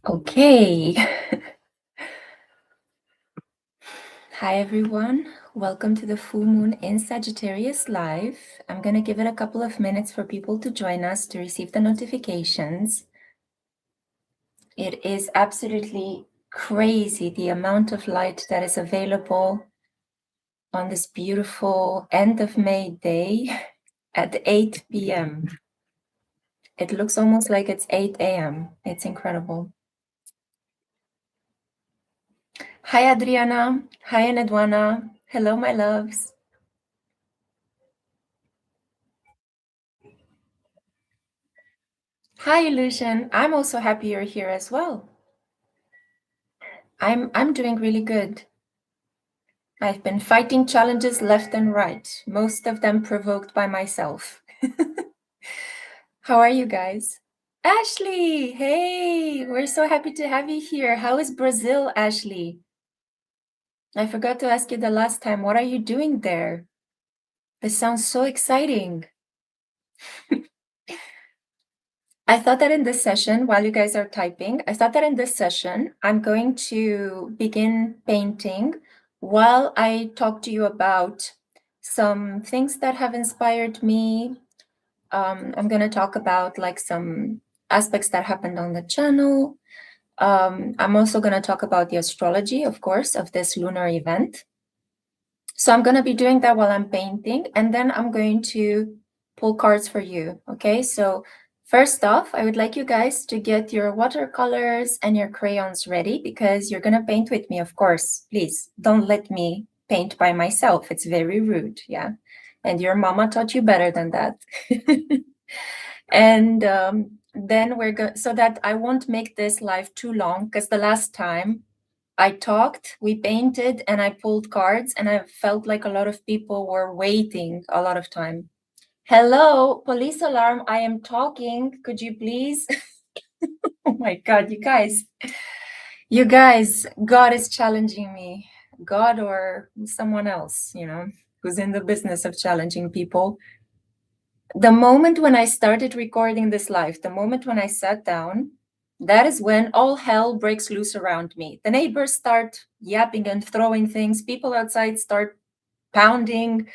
Okay. Hi, everyone. Welcome to the full moon in Sagittarius live. I'm going to give it a couple of minutes for people to join us to receive the notifications. It is absolutely crazy the amount of light that is available on this beautiful end of May day at 8 p.m. It looks almost like it's 8 a.m. It's incredible. Hi, Adriana. Hi, Anedwana. Hello, my loves. Hi, Illusion. I'm also happy you're here as well. I'm doing really good. I've been fighting challenges left and right, most of them provoked by myself. How are you guys? Ashley, hey, we're so happy to have you here. How is Brazil, Ashley? I forgot to ask you the last time. What are you doing there? This sounds so exciting. I thought that in this session, while you guys are typing, I thought that in this session, I'm going to begin painting while I talk to you about some things that have inspired me. I'm going to talk about like some aspects that happened on the channel. I'm also going to talk about the astrology, of course, of this lunar event. So I'm going to be doing that while I'm painting, and then I'm going to pull cards for you. Okay, so first off, I would like you guys to get your watercolors and your crayons ready because you're going to paint with me, of course. Please don't let me paint by myself. It's very rude. Yeah. And your mama taught you better than that. And then we're going so that I won't make this live too long, because the last time I talked, we painted, and I pulled cards, and I felt like a lot of people were waiting a lot of time. Hello, police alarm, I am talking. Could you please? Oh my God, you guys, God is challenging me. God or someone else, who's in the business of challenging people. The moment when I started recording this live, the moment when I sat down, that is when all hell breaks loose around me. The neighbors start yapping and throwing things. People outside start pounding.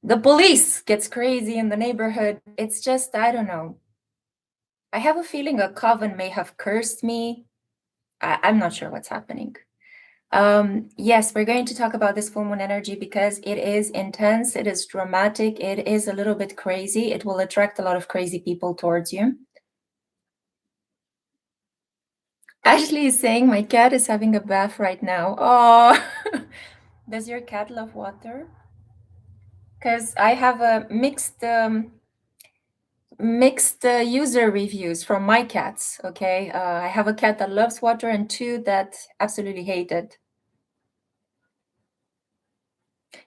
The police gets crazy in the neighborhood. It's just, I don't know. I have a feeling a coven may have cursed me. I'm not sure what's happening. Yes, we're going to talk about this full moon energy because it is intense, it is dramatic, it is a little bit crazy. It will attract a lot of crazy people towards you. Ashley is saying my cat is having a bath right now. Oh, does your cat love water? Because I have a mixed user reviews from my cats. Okay, I have a cat that loves water and two that absolutely hate it.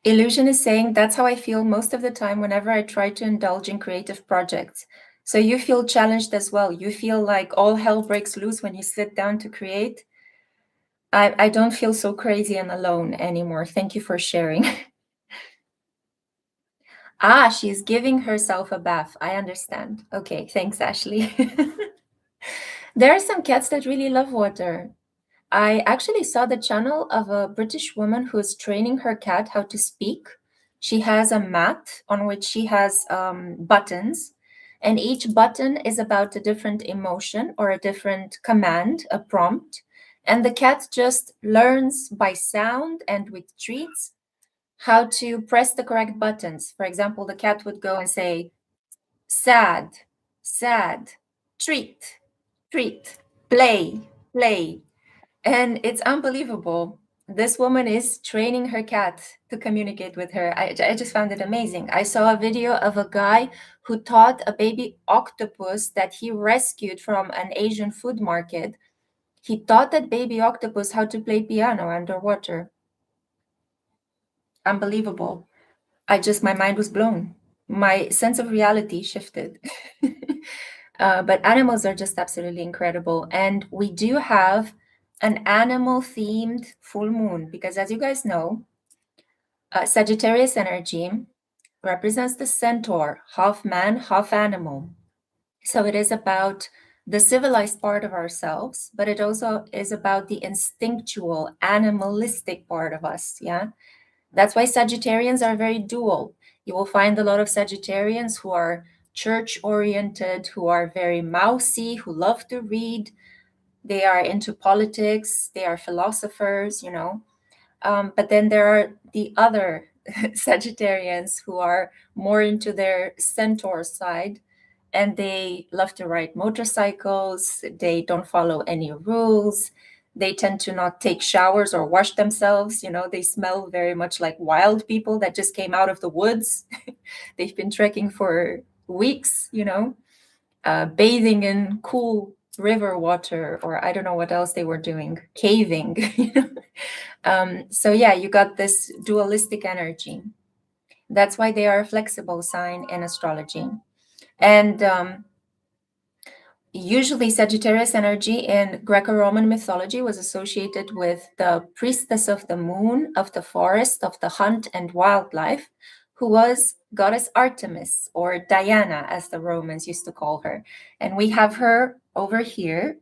Illusion is saying that's how I feel most of the time whenever I try to indulge in creative projects. So you feel challenged as well. You feel like all hell breaks loose when you sit down to create. I don't feel so crazy and alone anymore. Thank you for sharing. She's giving herself a bath. I understand. Okay, thanks, Ashley. There are some cats that really love water. I actually saw the channel of a British woman who is training her cat how to speak. She has a mat on which she has buttons, and each button is about a different emotion or a different command, a prompt. And the cat just learns by sound and with treats how to press the correct buttons. For example, the cat would go and say, sad, sad, treat, treat, play, play. And it's unbelievable. This woman is training her cat to communicate with her. I just found it amazing. I saw a video of a guy who taught a baby octopus that he rescued from an Asian food market. He taught that baby octopus how to play piano underwater. Unbelievable. My mind was blown. My sense of reality shifted. But animals are just absolutely incredible. And we do have an animal themed full moon because, as you guys know, Sagittarius energy represents the centaur, half man, half animal. So it is about the civilized part of ourselves, but it also is about the instinctual, animalistic part of us. Yeah. That's why Sagittarians are very dual. You will find a lot of Sagittarians who are church oriented, who are very mousy, who love to read. They are into politics, they are philosophers, you know. But then there are the other Sagittarians who are more into their centaur side, and they love to ride motorcycles. They don't follow any rules. They tend to not take showers or wash themselves. You know, they smell very much like wild people that just came out of the woods. They've been trekking for weeks, you know, bathing in cool river water, or I don't know what else they were doing, caving. So yeah, you got this dualistic energy. That's why they are a flexible sign in astrology. And usually Sagittarius energy in Greco-Roman mythology was associated with the priestess of the moon, of the forest, of the hunt and wildlife, who was goddess Artemis, or Diana, as the Romans used to call her. And we have her over here.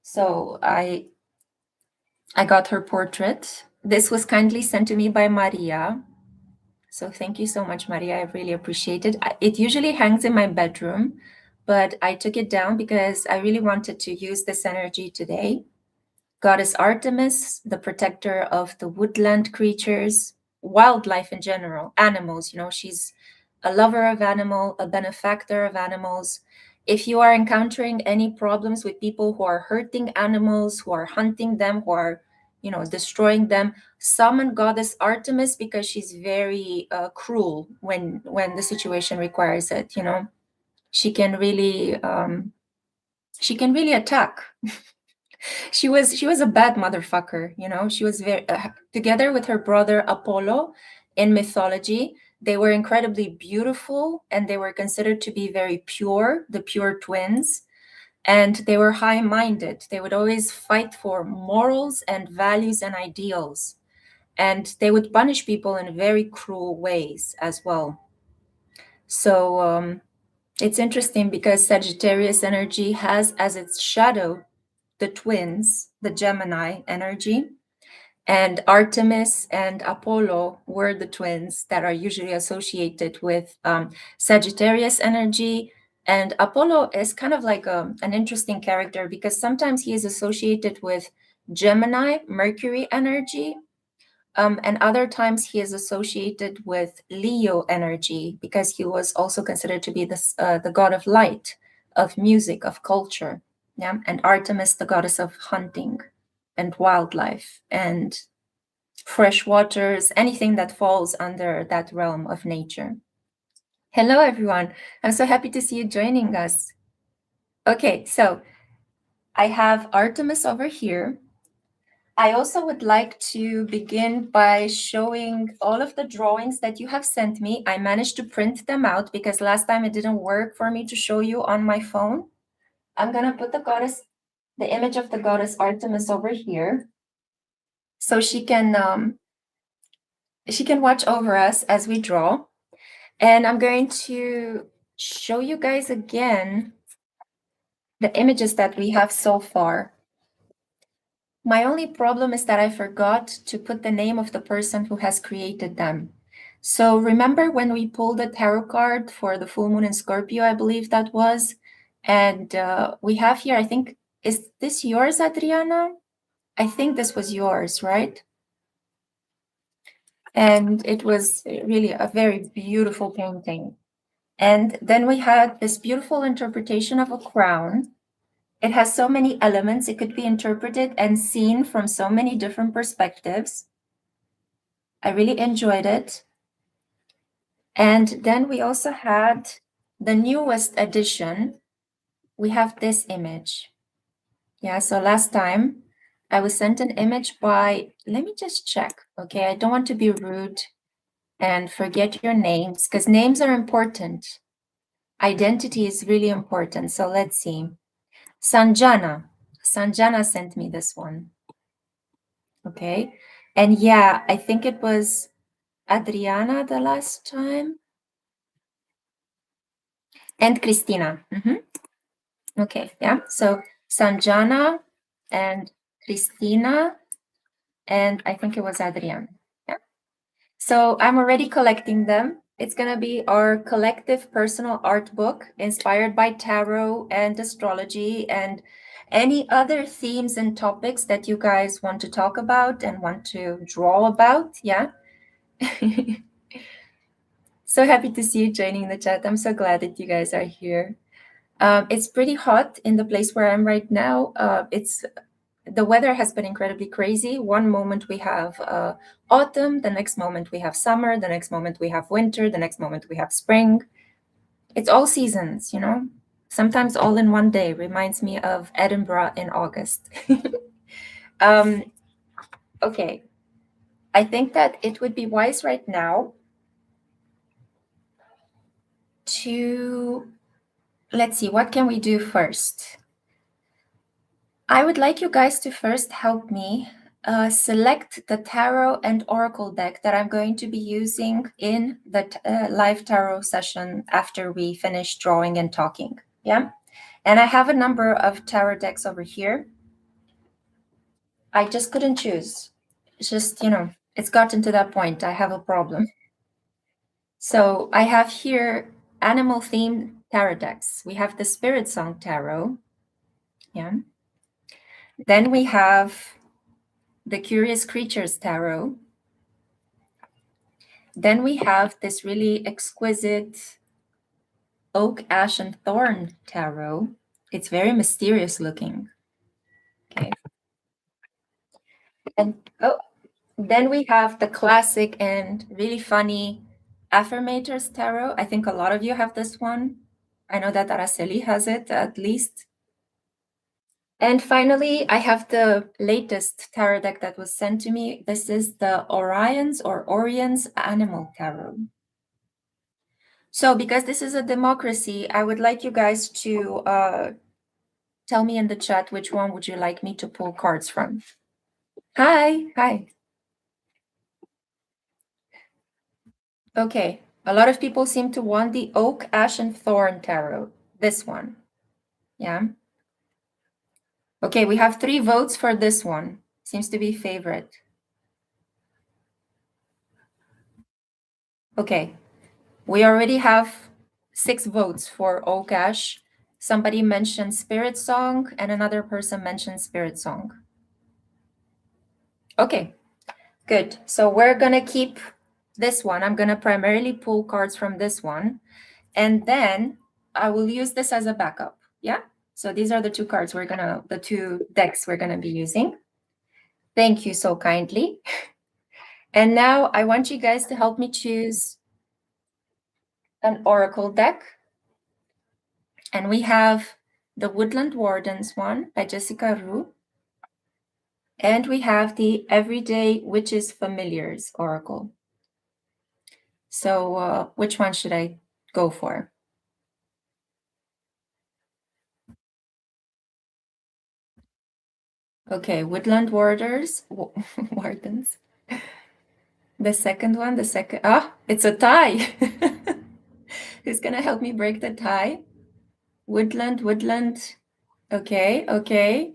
So I got her portrait. This was kindly sent to me by Maria. So thank you so much, Maria. I really appreciate it. It usually hangs in my bedroom, but I took it down because I really wanted to use this energy today. Goddess Artemis, the protector of the woodland creatures, wildlife in general, animals. You know, she's a lover of animal, a benefactor of animals. If you are encountering any problems with people who are hurting animals, who are hunting them, who are, you know, destroying them, summon Goddess Artemis, because she's very cruel when the situation requires it. You know, she can really attack. She was a bad motherfucker, you know. She was very together with her brother Apollo in mythology. They were incredibly beautiful, and they were considered to be very pure, the pure twins. And they were high-minded. They would always fight for morals and values and ideals. And they would punish people in very cruel ways as well. So it's interesting because Sagittarius energy has as its shadow the twins, the Gemini energy, and Artemis and Apollo were the twins that are usually associated with Sagittarius energy. And Apollo is kind of like an interesting character because sometimes he is associated with Gemini, Mercury energy, and other times he is associated with Leo energy because he was also considered to be the god of light, of music, of culture. Yeah, and Artemis, the goddess of hunting and wildlife and fresh waters, anything that falls under that realm of nature. Hello, everyone. I'm so happy to see you joining us. Okay, so I have Artemis over here. I also would like to begin by showing all of the drawings that you have sent me. I managed to print them out because last time it didn't work for me to show you on my phone. I'm going to put the image of the goddess Artemis over here, so she can watch over us as we draw. And I'm going to show you guys again the images that we have so far. My only problem is that I forgot to put the name of the person who has created them. So remember when we pulled the tarot card for the full moon in Scorpio, I believe that was, and we have here, I think, is this yours, Adriana? I think this was yours, right? And it was really a very beautiful painting. And then we had this beautiful interpretation of a crown. It has so many elements. It could be interpreted and seen from so many different perspectives. I really enjoyed it. And then we also had the newest edition. We have this image. Yeah, so last time I was sent an image by, let me just check. Okay, I don't want to be rude and forget your names because names are important. Identity is really important. So let's see. Sanjana sent me this one. Okay. And yeah, I think it was Adriana the last time. And Christina. Okay, yeah. So Sanjana and Christina, and I think it was Adrian. Yeah. So I'm already collecting them. It's going to be our collective personal art book inspired by tarot and astrology and any other themes and topics that you guys want to talk about and want to draw about. Yeah. So happy to see you joining the chat. I'm so glad that you guys are here. It's pretty hot in the place where I'm right now. The weather has been incredibly crazy. One moment we have autumn, the next moment we have summer, the next moment we have winter, the next moment we have spring. It's all seasons, you know? Sometimes all in one day. Reminds me of Edinburgh in August. um, okay. I think that it would be wise right now to, let's see, what can we do first? I would like you guys to first help me select the tarot and oracle deck that I'm going to be using in the live tarot session after we finish drawing and talking. Yeah. And I have a number of tarot decks over here. I just couldn't choose. It's just, it's gotten to that point. I have a problem. So I have here animal themed tarot decks. We have the Spirit Song Tarot. Yeah. Then we have the Curious Creatures Tarot. Then we have this really exquisite Oak, Ash, and Thorn Tarot. It's very mysterious looking. Okay. And then we have the classic and really funny Affirmators Tarot. I think a lot of you have this one. I know that Araceli has it at least. And finally, I have the latest tarot deck that was sent to me. This is the Orion's Animal Tarot. So because this is a democracy, I would like you guys to tell me in the chat which one would you like me to pull cards from. Hi. Okay, a lot of people seem to want the Oak, Ash, and Thorn Tarot. This one. Yeah. Okay, we have 3 votes for this one. Seems to be favorite. Okay, we already have 6 votes for Oak, Ash. Somebody mentioned Spirit Song, and another person mentioned Spirit Song. Okay, good. So we're going to keep this one. I'm going to primarily pull cards from this one. And then I will use this as a backup. Yeah. So these are the 2 cards the 2 decks we're going to be using. Thank you so kindly. And now I want you guys to help me choose an oracle deck. And we have the Woodland Wardens one by Jessica Roux. And we have the Everyday Witches Familiars Oracle. So which one should I go for? Okay, Woodland Wardens. The second one, it's a tie. Who's gonna help me break the tie? Woodland. Okay.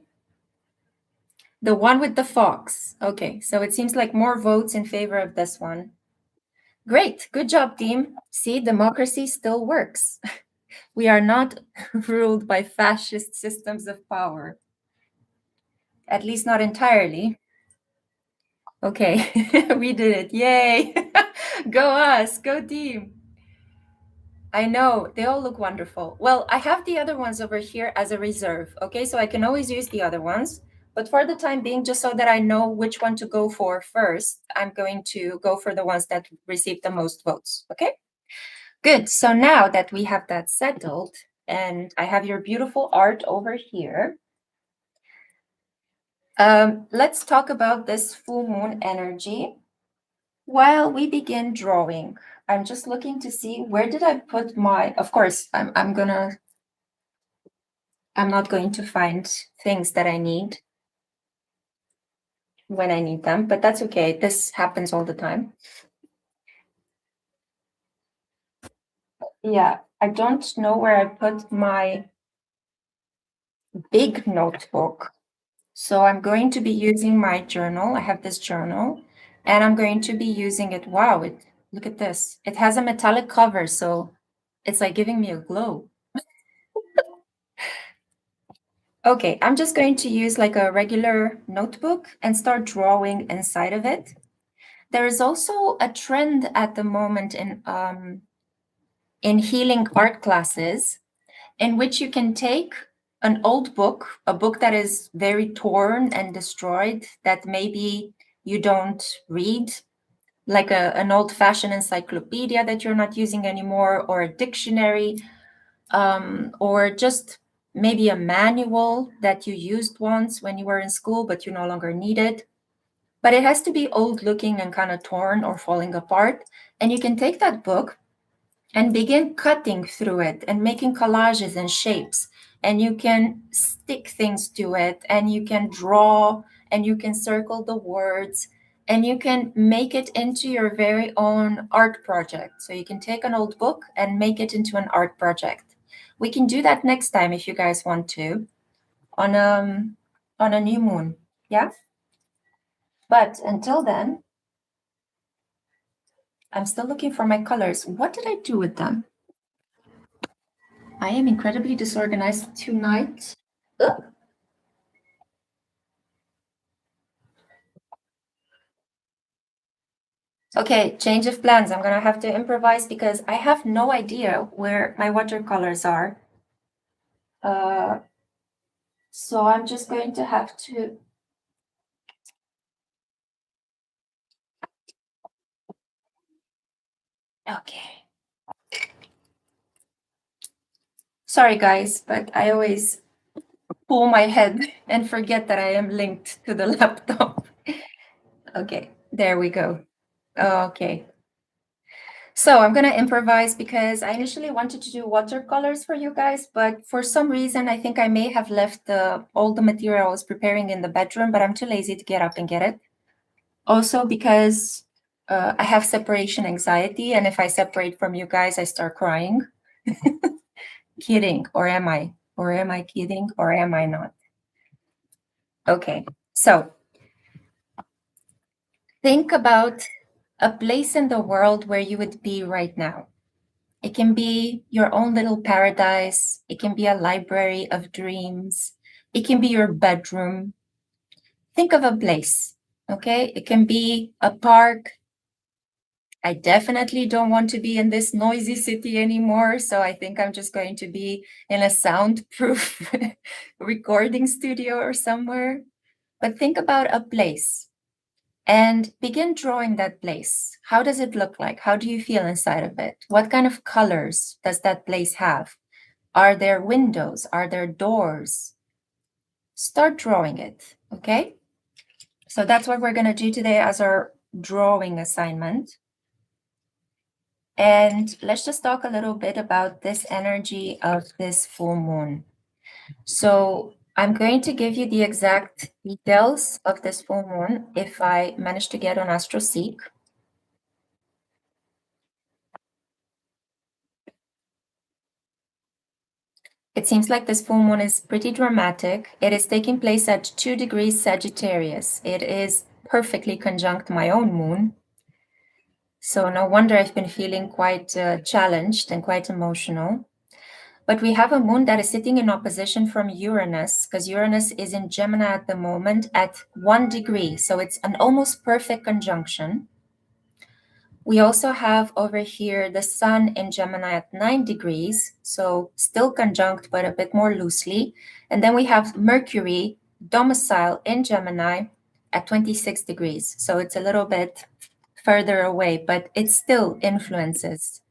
The one with the fox. Okay, so it seems like more votes in favor of this one. Great, good job, team. See, democracy still works. We are not ruled by fascist systems of power. At least not entirely. Okay, we did it. Yay! Go us, go team. I know, they all look wonderful. Well, I have the other ones over here as a reserve, okay? So I can always use the other ones. But for the time being, just so that I know which one to go for first, I'm going to go for the ones that receive the most votes, okay? Good, so now that we have that settled, and I have your beautiful art over here, let's talk about this full moon energy. While we begin drawing, I'm just looking to see where did I put my, of course, I'm not going to find things that I need when I need them, but that's okay. This happens all the time. Yeah, I don't know where I put my big notebook. So I'm going to be using my journal. I have this journal and I'm going to be using it. Wow, look at this. It has a metallic cover, so it's like giving me a glow. Okay, I'm just going to use like a regular notebook and start drawing inside of it. There is also a trend at the moment in healing art classes in which you can take an old book, a book that is very torn and destroyed, that maybe you don't read, like an old-fashioned encyclopedia that you're not using anymore, or a dictionary, or just maybe a manual that you used once when you were in school, but you no longer need it. But it has to be old looking and kind of torn or falling apart. And you can take that book and begin cutting through it and making collages and shapes. And you can stick things to it and you can draw and you can circle the words and you can make it into your very own art project. So you can take an old book and make it into an art project. We can do that next time if you guys want to on a new moon. Yeah. But until then, I'm still looking for my colors. What did I do with them? I am incredibly disorganized tonight. Ugh. Okay, change of plans. I'm gonna have to improvise because I have no idea where my watercolors are. Uh, so I'm just going to have to. Okay. Sorry, guys, but I always pull my head and forget that I am linked to the laptop. Okay, there we go. Okay. So I'm gonna improvise because I initially wanted to do watercolors for you guys, but for some reason, I think I may have left all the material I was preparing in the bedroom, but I'm too lazy to get up and get it. Also because I have separation anxiety, and if I separate from you guys, I start crying. Kidding, or am I? Or am I kidding, or am I not? Okay, so think about a place in the world where you would be right now. It can be your own little paradise. It can be a library of dreams. It can be your bedroom. Think of a place, okay? It can be a park. I definitely don't want to be in this noisy city anymore. So I think I'm just going to be in a soundproof recording studio or somewhere. But think about a place and begin drawing that place. How does it look like? How do you feel inside of it? What kind of colors does that place have? Are there windows? Are there doors? Start drawing it, okay? So that's what we're going to do today as our drawing assignment. And let's just talk a little bit about this energy of this full moon. So I'm going to give you the exact details of this full moon if I manage to get on AstroSeek. It seems like this full moon is pretty dramatic. It is taking place at 2 degrees Sagittarius. It is perfectly conjunct my own moon. So no wonder I've been feeling quite challenged and quite emotional. But we have a moon that is sitting in opposition from Uranus, because Uranus is in Gemini at the moment at 1 degree. So it's an almost perfect conjunction. We also have over here the Sun in Gemini at 9 degrees, so still conjunct, but a bit more loosely. And then we have Mercury domicile in Gemini at 26 degrees. So it's a little bit further away, but it still influences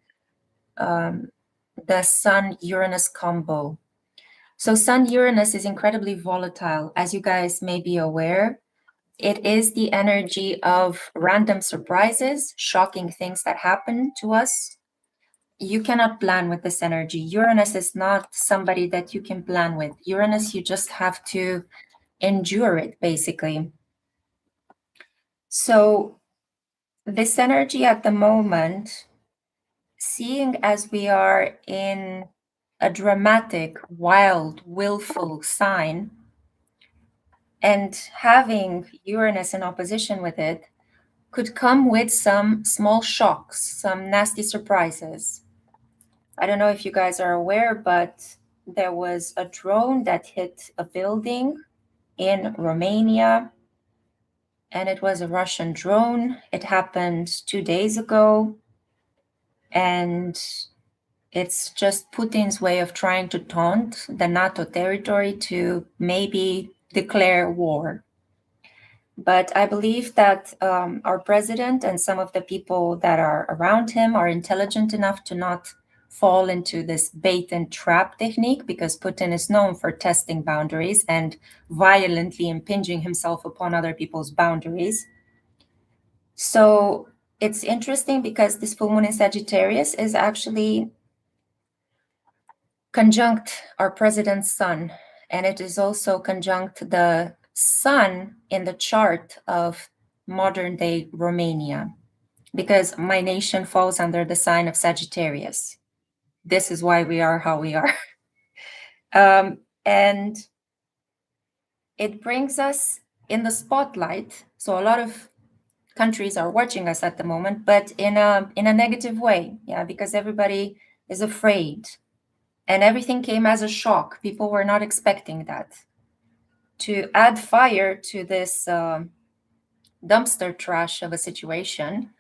the Sun-Uranus combo. So Sun-Uranus is incredibly volatile, as you guys may be aware. It is the energy of random surprises, shocking things that happen to us. You cannot plan with this energy. Uranus is not somebody that you can plan with. Uranus, you just have to endure it, basically. So this energy at the moment, seeing as we are in a dramatic, wild, willful sign, and having Uranus in opposition with it could come with some small shocks, some nasty surprises. I don't know if you guys are aware, but there was a drone that hit a building in Romania, and it was a Russian drone. It happened 2 days ago, and it's just Putin's way of trying to taunt the NATO territory to maybe declare war. But I believe that our president and some of the people that are around him are intelligent enough to not fall into this bait and trap technique, because Putin is known for testing boundaries and violently impinging himself upon other people's boundaries. So it's interesting because this full moon in Sagittarius is actually conjunct our president's sun, and it is also conjunct the sun in the chart of modern day Romania, because my nation falls under the sign of Sagittarius. This is why we are how we are. And it brings us in the spotlight. So a lot of countries are watching us at the moment, but in a negative way, yeah, because everybody is afraid. And everything came as a shock. People were not expecting that. To add fire to this dumpster trash of a situation,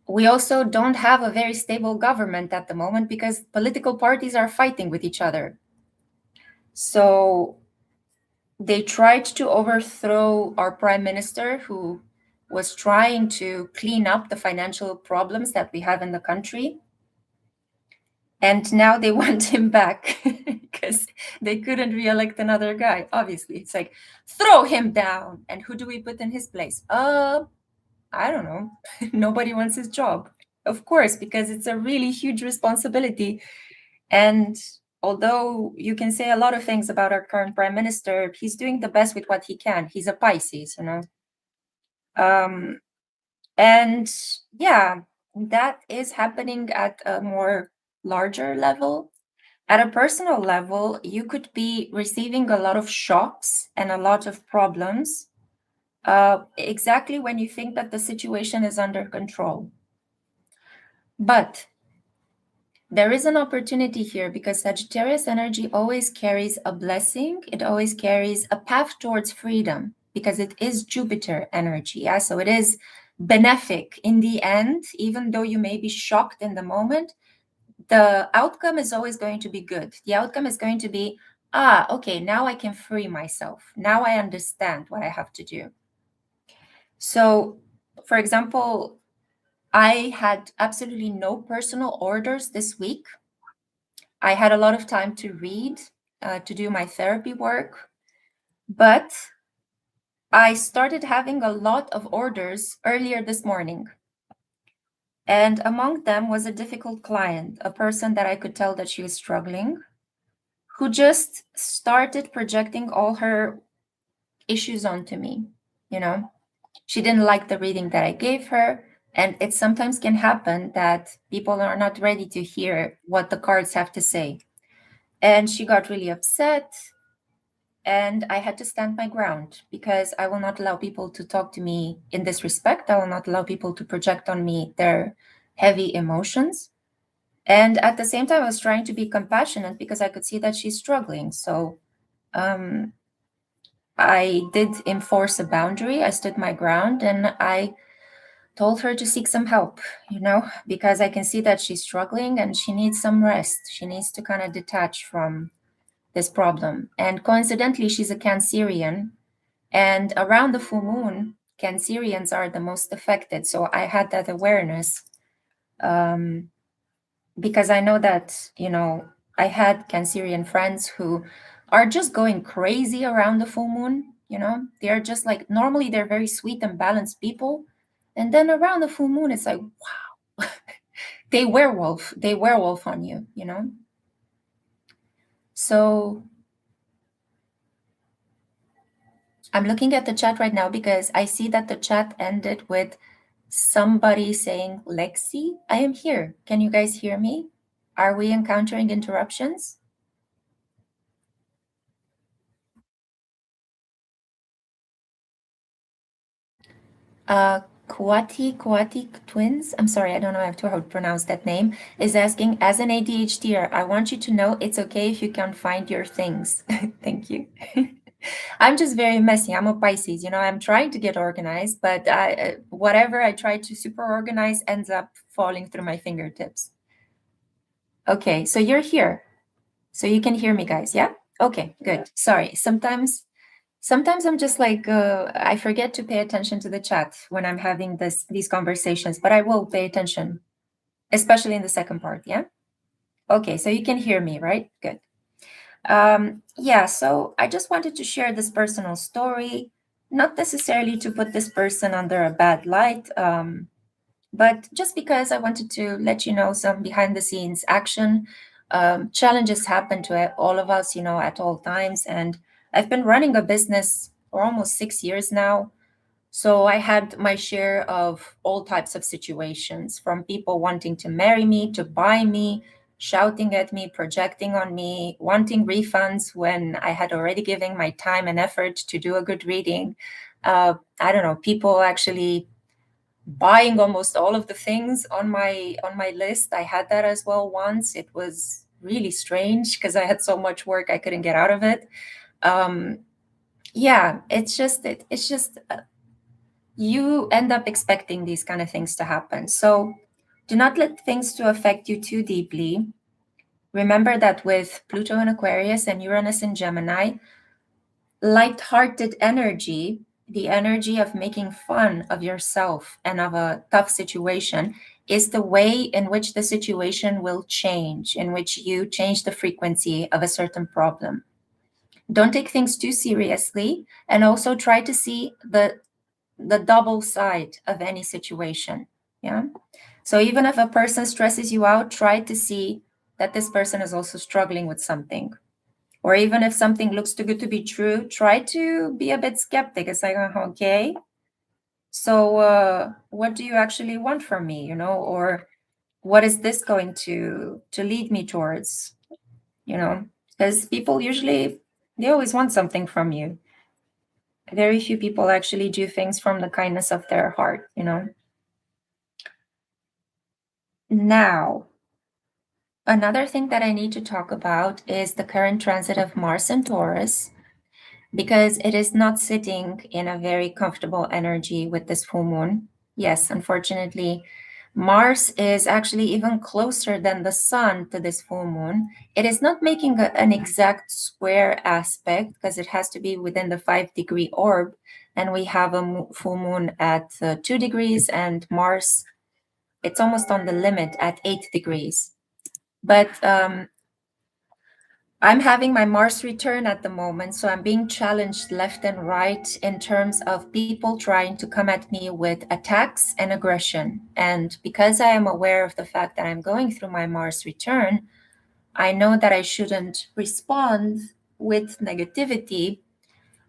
we also don't have a very stable government at the moment because political parties are fighting with each other. So they tried to overthrow our prime minister, who was trying to clean up the financial problems that we have in the country. And now they want him back because they couldn't re-elect another guy. Obviously, it's like, throw him down. And who do we put in his place? I don't know. Nobody wants his job. Of course, because it's a really huge responsibility. And although you can say a lot of things about our current prime minister, he's doing the best with what he can. He's a Pisces, you know. And yeah, that is happening at a more larger level. At a personal level, you could be receiving a lot of shocks and a lot of problems exactly when you think that the situation is under control. But there is an opportunity here because Sagittarius energy always carries a blessing. It always carries a path towards freedom because it is Jupiter energy. Yeah, so it is benefic in the end, even though you may be shocked in the moment. The outcome is always going to be good. The outcome is going to be, okay, now I can free myself. Now I understand what I have to do. So, for example, I had absolutely no personal orders this week. I had a lot of time to read, to do my therapy work, but I started having a lot of orders earlier this morning. And among them was a difficult client, a person that I could tell that she was struggling, who just started projecting all her issues onto me. You know, she didn't like the reading that I gave her. And it sometimes can happen that people are not ready to hear what the cards have to say. And she got really upset. And I had to stand my ground because I will not allow people to talk to me in this respect. I will not allow people to project on me their heavy emotions. And at the same time, I was trying to be compassionate because I could see that she's struggling. So I did enforce a boundary. I stood my ground and I told her to seek some help, you know, because I can see that she's struggling and she needs some rest. She needs to kind of detach from this problem. And coincidentally, she's a Cancerian. And around the full moon, Cancerians are the most affected. So I had that awareness because I know that, you know, I had Cancerian friends who are just going crazy around the full moon. You know, they're just like, normally they're very sweet and balanced people. And then around the full moon, it's like, wow, they werewolf on you, you know? So I'm looking at the chat right now because I see that the chat ended with somebody saying, Lexi, I am here. Can you guys hear me? Are we encountering interruptions? Kwati Twins, I'm sorry, I don't know how to pronounce that name, is asking, as an ADHDer, I want you to know it's okay if you can't find your things. Thank you. I'm just very messy. I'm a Pisces, I'm trying to get organized, but whatever I try to super organize ends up falling through my fingertips. Okay, so you're here. So you can hear me, guys, yeah? Okay, good. Sorry. Sometimes I'm just like I forget to pay attention to the chat when I'm having these conversations, but I will pay attention, especially in the second part. Yeah. Okay, so you can hear me, right? Good. Yeah. So I just wanted to share this personal story, not necessarily to put this person under a bad light, but just because I wanted to let you know some behind the scenes action. Challenges happen to all of us, at all times. And I've been running a business for almost 6 years now. So I had my share of all types of situations, from people wanting to marry me, to buy me, shouting at me, projecting on me, wanting refunds when I had already given my time and effort to do a good reading. I don't know, people actually buying almost all of the things on my list. I had that as well once. It was really strange because I had so much work I couldn't get out of it. um yeah, it's just you end up expecting these kind of things to happen. So do not let things to affect you too deeply. Remember that with Pluto in Aquarius and Uranus in Gemini, light-hearted energy, the energy of making fun of yourself and of a tough situation, is the way in which the situation will change, in which you change the frequency of a certain problem. Don't take things too seriously, and also try to see the double side of any situation. Yeah. So even if a person stresses you out, try to see that this person is also struggling with something. Or even if something looks too good to be true, try to be a bit skeptic. It's like, okay, so what do you actually want from me, or what is this going to lead me towards, because people usually, they always want something from you. Very few people actually do things from the kindness of their heart. Now, another thing that I need to talk about is the current transit of Mars in Taurus, because it is not sitting in a very comfortable energy with this full moon. Yes, unfortunately, Mars is actually even closer than the sun to this full moon. It is not making an exact square aspect because it has to be within the 5-degree orb. And we have a full moon at 2 degrees, and Mars, it's almost on the limit at 8 degrees. But I'm having my Mars return at the moment, so I'm being challenged left and right in terms of people trying to come at me with attacks and aggression. And because I am aware of the fact that I'm going through my Mars return, I know that I shouldn't respond with negativity,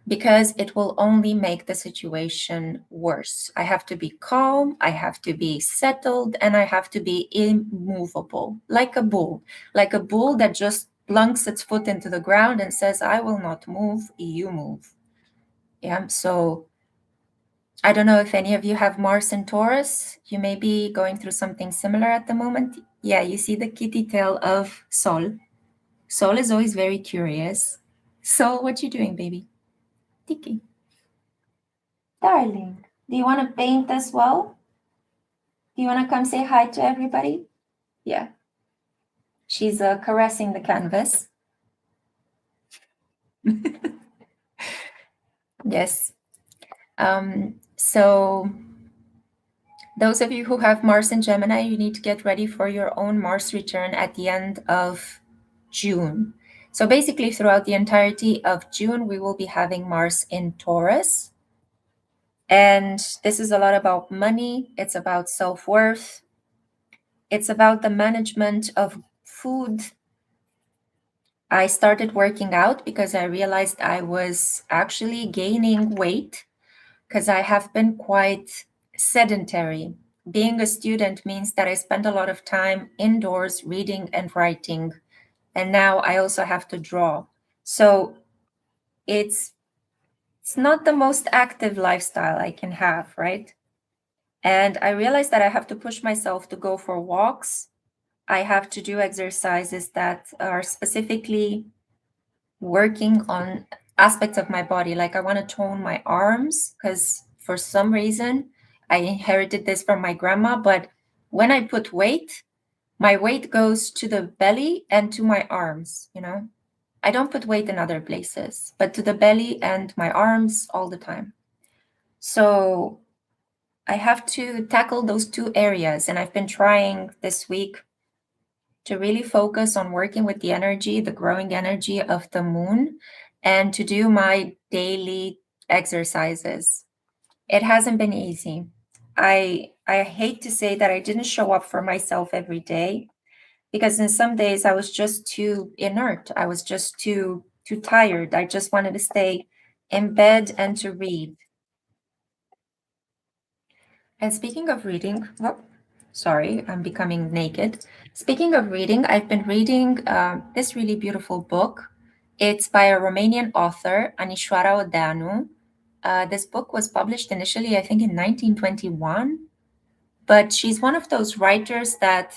because it will only make the situation worse. I have to be calm, I have to be settled, and I have to be immovable, like a bull that just plunks its foot into the ground and says, I will not move, you move. Yeah, so I don't know if any of you have Mars in Taurus. You may be going through something similar at the moment. Yeah, you see the kitty tail of Sol. Sol is always very curious. Sol, what you doing, baby? Tiki. Darling, do you want to paint as well? Do you want to come say hi to everybody? Yeah. She's caressing the canvas. Yes. So those of you who have Mars in Gemini, you need to get ready for your own Mars return at the end of June. So basically, throughout the entirety of June, we will be having Mars in Taurus. And this is a lot about money. It's about self-worth. It's about the management of food. I started working out because I realized I was actually gaining weight, because I have been quite sedentary. Being a student means that I spend a lot of time indoors reading and writing, and now I also have to draw. So it's not the most active lifestyle I can have, right? And I realized that I have to push myself to go for walks. I have to do exercises that are specifically working on aspects of my body. Like I want to tone my arms because for some reason I inherited this from my grandma. But when I put weight, my weight goes to the belly and to my arms, you know? I don't put weight in other places, but to the belly and my arms all the time. So I have to tackle those two areas. And I've been trying this week to really focus on working with the energy, the growing energy of the moon, and to do my daily exercises. It hasn't been easy. I hate to say that I didn't show up for myself every day because in some days I was just too inert. I was just too tired. I just wanted to stay in bed and to read. And speaking of reading, oh, sorry, I'm becoming naked. Speaking of reading, I've been reading this really beautiful book. It's by a Romanian author, Anișoara Odeanu. This book was published initially, I think, in 1921, but she's one of those writers that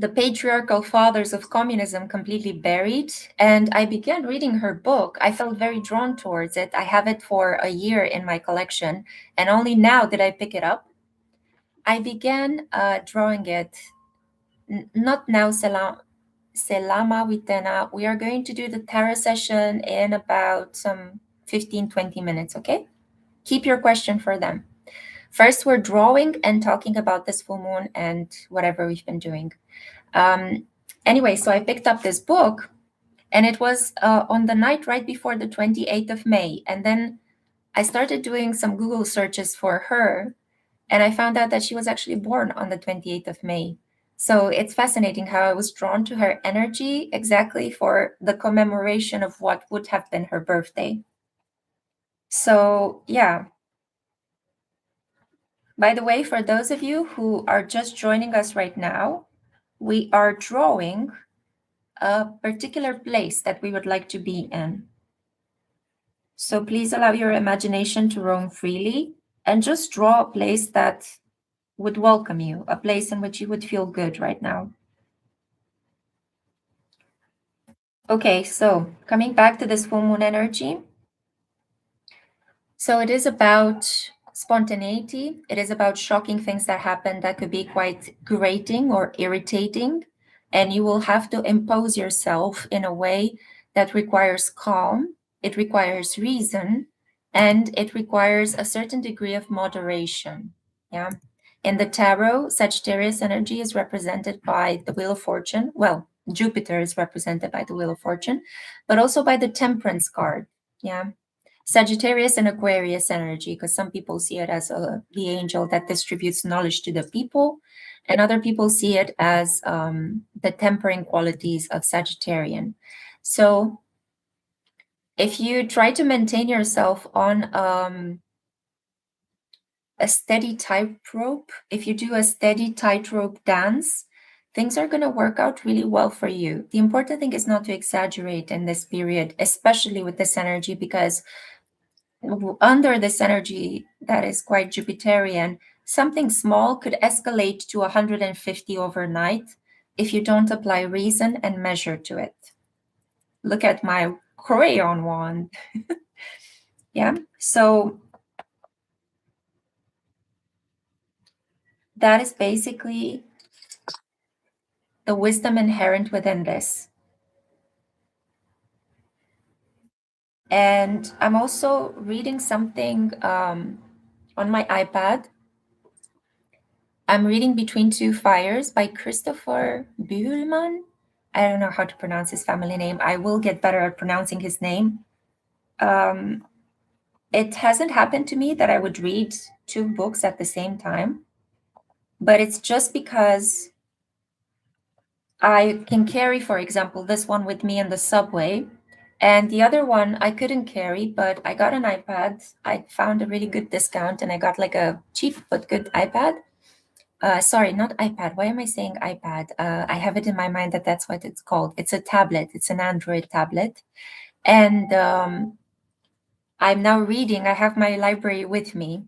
the patriarchal fathers of communism completely buried. And I began reading her book. I felt very drawn towards it. I have it for a year in my collection, and only now did I pick it up. I began drawing it, not now, Selama Witena. We are going to do the tarot session in about some 15-20 minutes, okay? Keep your question for them. First, we're drawing and talking about this full moon and whatever we've been doing. Anyway, so I picked up this book, and it was on the night right before the 28th of May. And then I started doing some Google searches for her, and I found out that she was actually born on the 28th of May. So it's fascinating how I was drawn to her energy exactly for the commemoration of what would have been her birthday. So, yeah. By the way, for those of you who are just joining us right now, we are drawing a particular place that we would like to be in. So please allow your imagination to roam freely and just draw a place that would welcome you, a place in which you would feel good right now. Okay, so coming back to this full moon energy. So it is about spontaneity. It is about shocking things that happen that could be quite grating or irritating. And you will have to impose yourself in a way that requires calm, it requires reason, and it requires a certain degree of moderation. Yeah. In the tarot, Sagittarius energy is represented by the Wheel of Fortune. Well, Jupiter is represented by the Wheel of Fortune, but also by the Temperance card. Yeah. Sagittarius and Aquarius energy, because some people see it as the angel that distributes knowledge to the people, and other people see it as the tempering qualities of Sagittarian. So if you try to maintain yourself on a steady tightrope, if you do a steady tightrope dance, things are going to work out really well for you. The important thing is not to exaggerate in this period, especially with this energy, because under this energy that is quite Jupiterian, something small could escalate to 150 overnight if you don't apply reason and measure to it. Look at my crayon wand. Yeah, so that is basically the wisdom inherent within this. And I'm also reading something on my iPad. I'm reading Between Two Fires by Christopher Bühlmann. I don't know how to pronounce his family name. I will get better at pronouncing his name. It hasn't happened to me that I would read two books at the same time, but it's just because I can carry, for example, this one with me in the subway, and the other one I couldn't carry, but I got an iPad. I found a really good discount, and I got like a cheap but good iPad. Sorry, not iPad. Why am I saying iPad? I have it in my mind that that's what it's called. It's a tablet. It's an Android tablet. And I'm now reading. I have my library with me,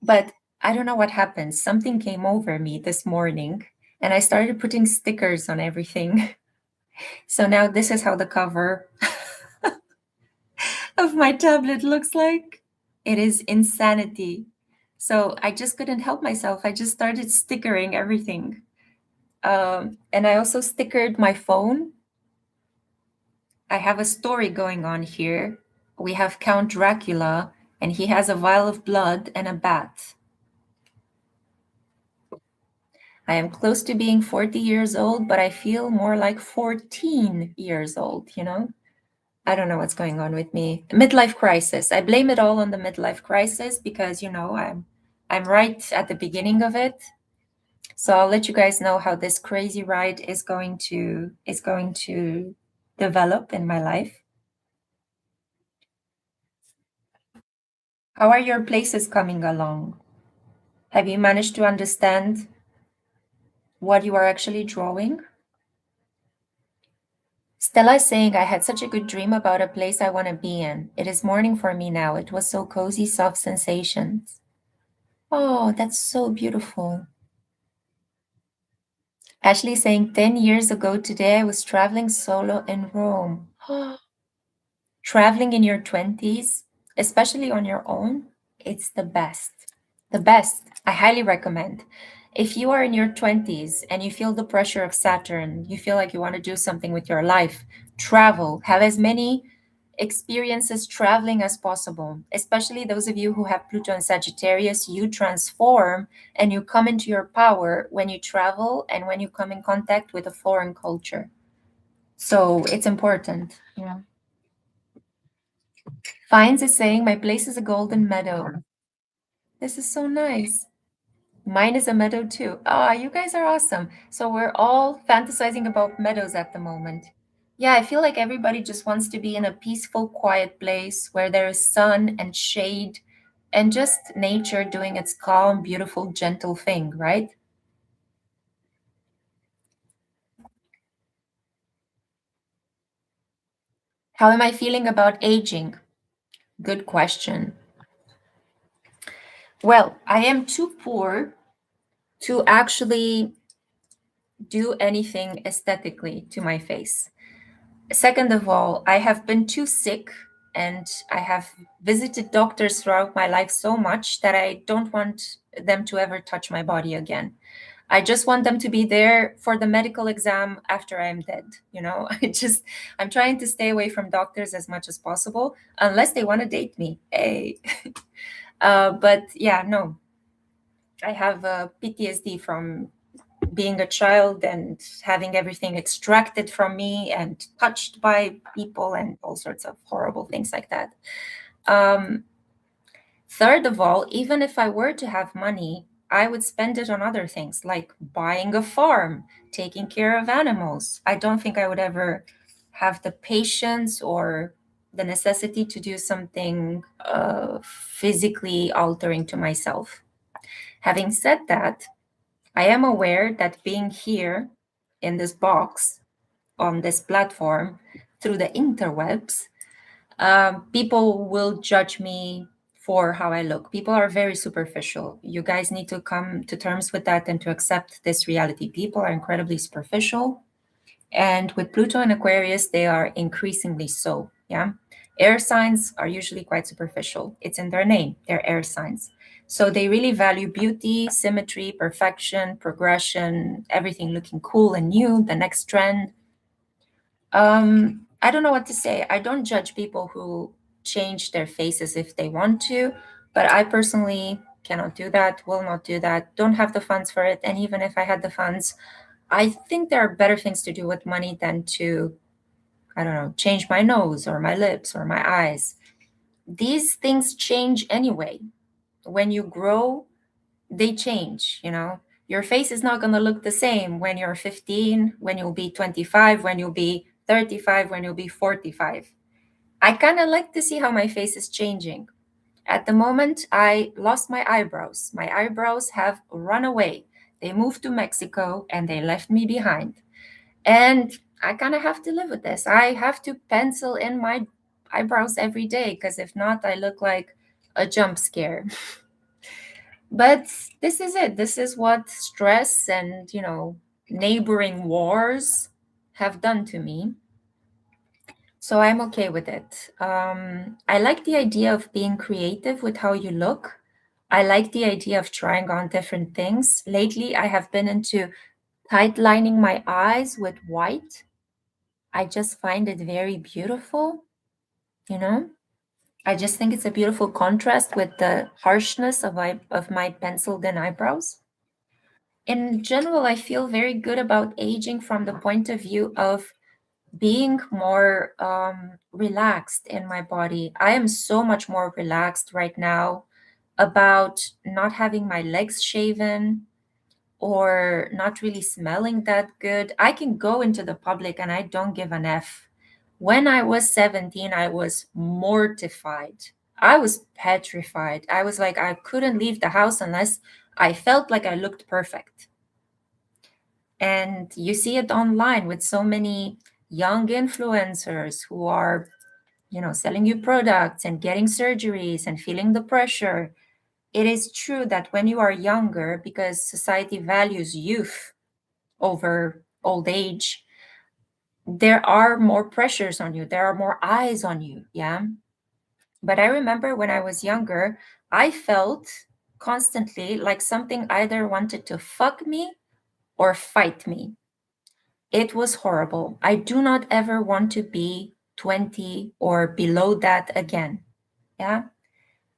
but I don't know what happened. Something came over me this morning and I started putting stickers on everything. So now this is how the cover of my tablet looks like. It is insanity. So I just couldn't help myself. I just started stickering everything. And I also stickered my phone. I have a story going on here. We have Count Dracula, and he has a vial of blood and a bat. I am close to being 40 years old, but I feel more like 14 years old, you know? I don't know what's going on with me. Midlife crisis. I blame it all on the midlife crisis because, I'm right at the beginning of it. So I'll let you guys know how this crazy ride is going to develop in my life. How are your places coming along? Have you managed to understand what you are actually drawing? Stella is saying, I had such a good dream about a place I want to be in. It is morning for me now. It was so cozy, soft sensations. Oh, that's so beautiful. Ashley is saying, 10 years ago today, I was traveling solo in Rome. Traveling in your 20s, especially on your own, it's the best. The best. I highly recommend. If you are in your 20s and you feel the pressure of Saturn, you feel like you want to do something with your life, travel, have as many experiences traveling as possible, especially those of you who have Pluto and Sagittarius. You transform and you come into your power when you travel and when you come in contact with a foreign culture. So it's important. Yeah. Fines is saying, my place is a golden meadow. This is so nice. Mine is a meadow too. Ah, you guys are awesome. So we're all fantasizing about meadows at the moment. Yeah, I feel like everybody just wants to be in a peaceful, quiet place where there is sun and shade and just nature doing its calm, beautiful, gentle thing, right? How am I feeling about aging? Good question. Well, I am too poor to actually do anything aesthetically to my face. Second of all, I have been too sick and I have visited doctors throughout my life so much that I don't want them to ever touch my body again. I just want them to be there for the medical exam after I'm dead. I'm trying to stay away from doctors as much as possible, unless they want to date me. Hey. But yeah, no, I have PTSD from being a child and having everything extracted from me and touched by people and all sorts of horrible things like that. Um, Third of all, even if I were to have money, I would spend it on other things like buying a farm, taking care of animals. I don't think I would ever have the patience or the necessity to do something physically altering to myself. Having said that, I am aware that being here in this box on this platform through the interwebs, people will judge me for how I look. People are very superficial. You guys need to come to terms with that and to accept this reality. People are incredibly superficial. And with Pluto and Aquarius, they are increasingly so. Yeah. Air signs are usually quite superficial. It's in their name, they're air signs. So they really value beauty, symmetry, perfection, progression, everything looking cool and new, the next trend. I don't know what to say. I don't judge people who change their faces if they want to, but I personally cannot do that, will not do that, don't have the funds for it. And even if I had the funds, I think there are better things to do with money than to, I don't know, change my nose or my lips or my eyes. These things change anyway. When you grow, they change, you know. Your face is not going to look the same when you're 15, when you'll be 25, when you'll be 35, when you'll be 45. I kind of like to see how my face is changing. At the moment, I lost my eyebrows. My eyebrows have run away. They moved to Mexico and they left me behind. And I kind of have to live with this. I have to pencil in my eyebrows every day because if not, I look like a jump scare. But this is it. This is what stress and, neighboring wars have done to me. So I'm okay with it. I like the idea of being creative with how you look. I like the idea of trying on different things. Lately, I have been into tight lining my eyes with white. I just find it very beautiful, you know? I just think it's a beautiful contrast with the harshness of my penciled in eyebrows. In general, I feel very good about aging from the point of view of being more relaxed in my body. I am so much more relaxed right now about not having my legs shaven or not really smelling that good. I can go into the public and I don't give an F. When I was 17, I was mortified. I was petrified. I was like, I couldn't leave the house unless I felt like I looked perfect. And you see it online with so many young influencers who are, selling you products and getting surgeries and feeling the pressure. It is true that when you are younger, because society values youth over old age, there are more pressures on you, there are more eyes on you. Yeah. But I remember when I was younger, I felt constantly like something either wanted to fuck me or fight me. It was horrible. I do not ever want to be 20 or below that again. Yeah.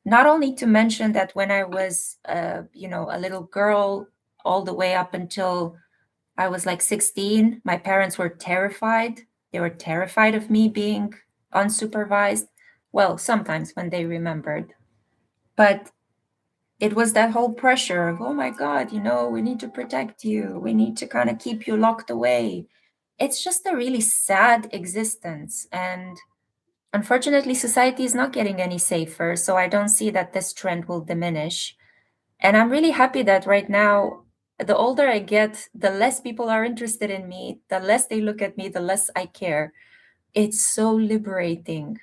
Not only to mention that when I was, a little girl, all the way up until I was like 16, my parents were terrified. They were terrified of me being unsupervised. Well, sometimes when they remembered. But it was that whole pressure of, oh my God, we need to protect you. We need to kind of keep you locked away. It's just a really sad existence. And unfortunately, society is not getting any safer. So I don't see that this trend will diminish. And I'm really happy that right now, the older I get, the less people are interested in me, the less they look at me, the less I care. It's so liberating.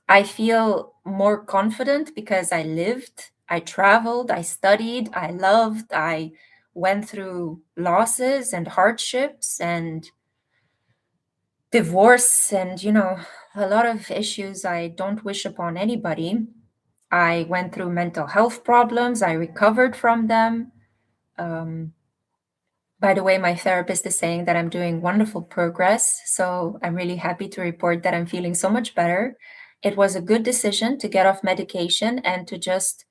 I feel more confident because I lived, I traveled, I studied, I loved, I went through losses and hardships and divorce and, a lot of issues I don't wish upon anybody. I went through mental health problems, I recovered from them. Um, by the way, my therapist is saying that I'm doing wonderful progress. So I'm really happy to report that I'm feeling so much better. It was a good decision to get off medication and to just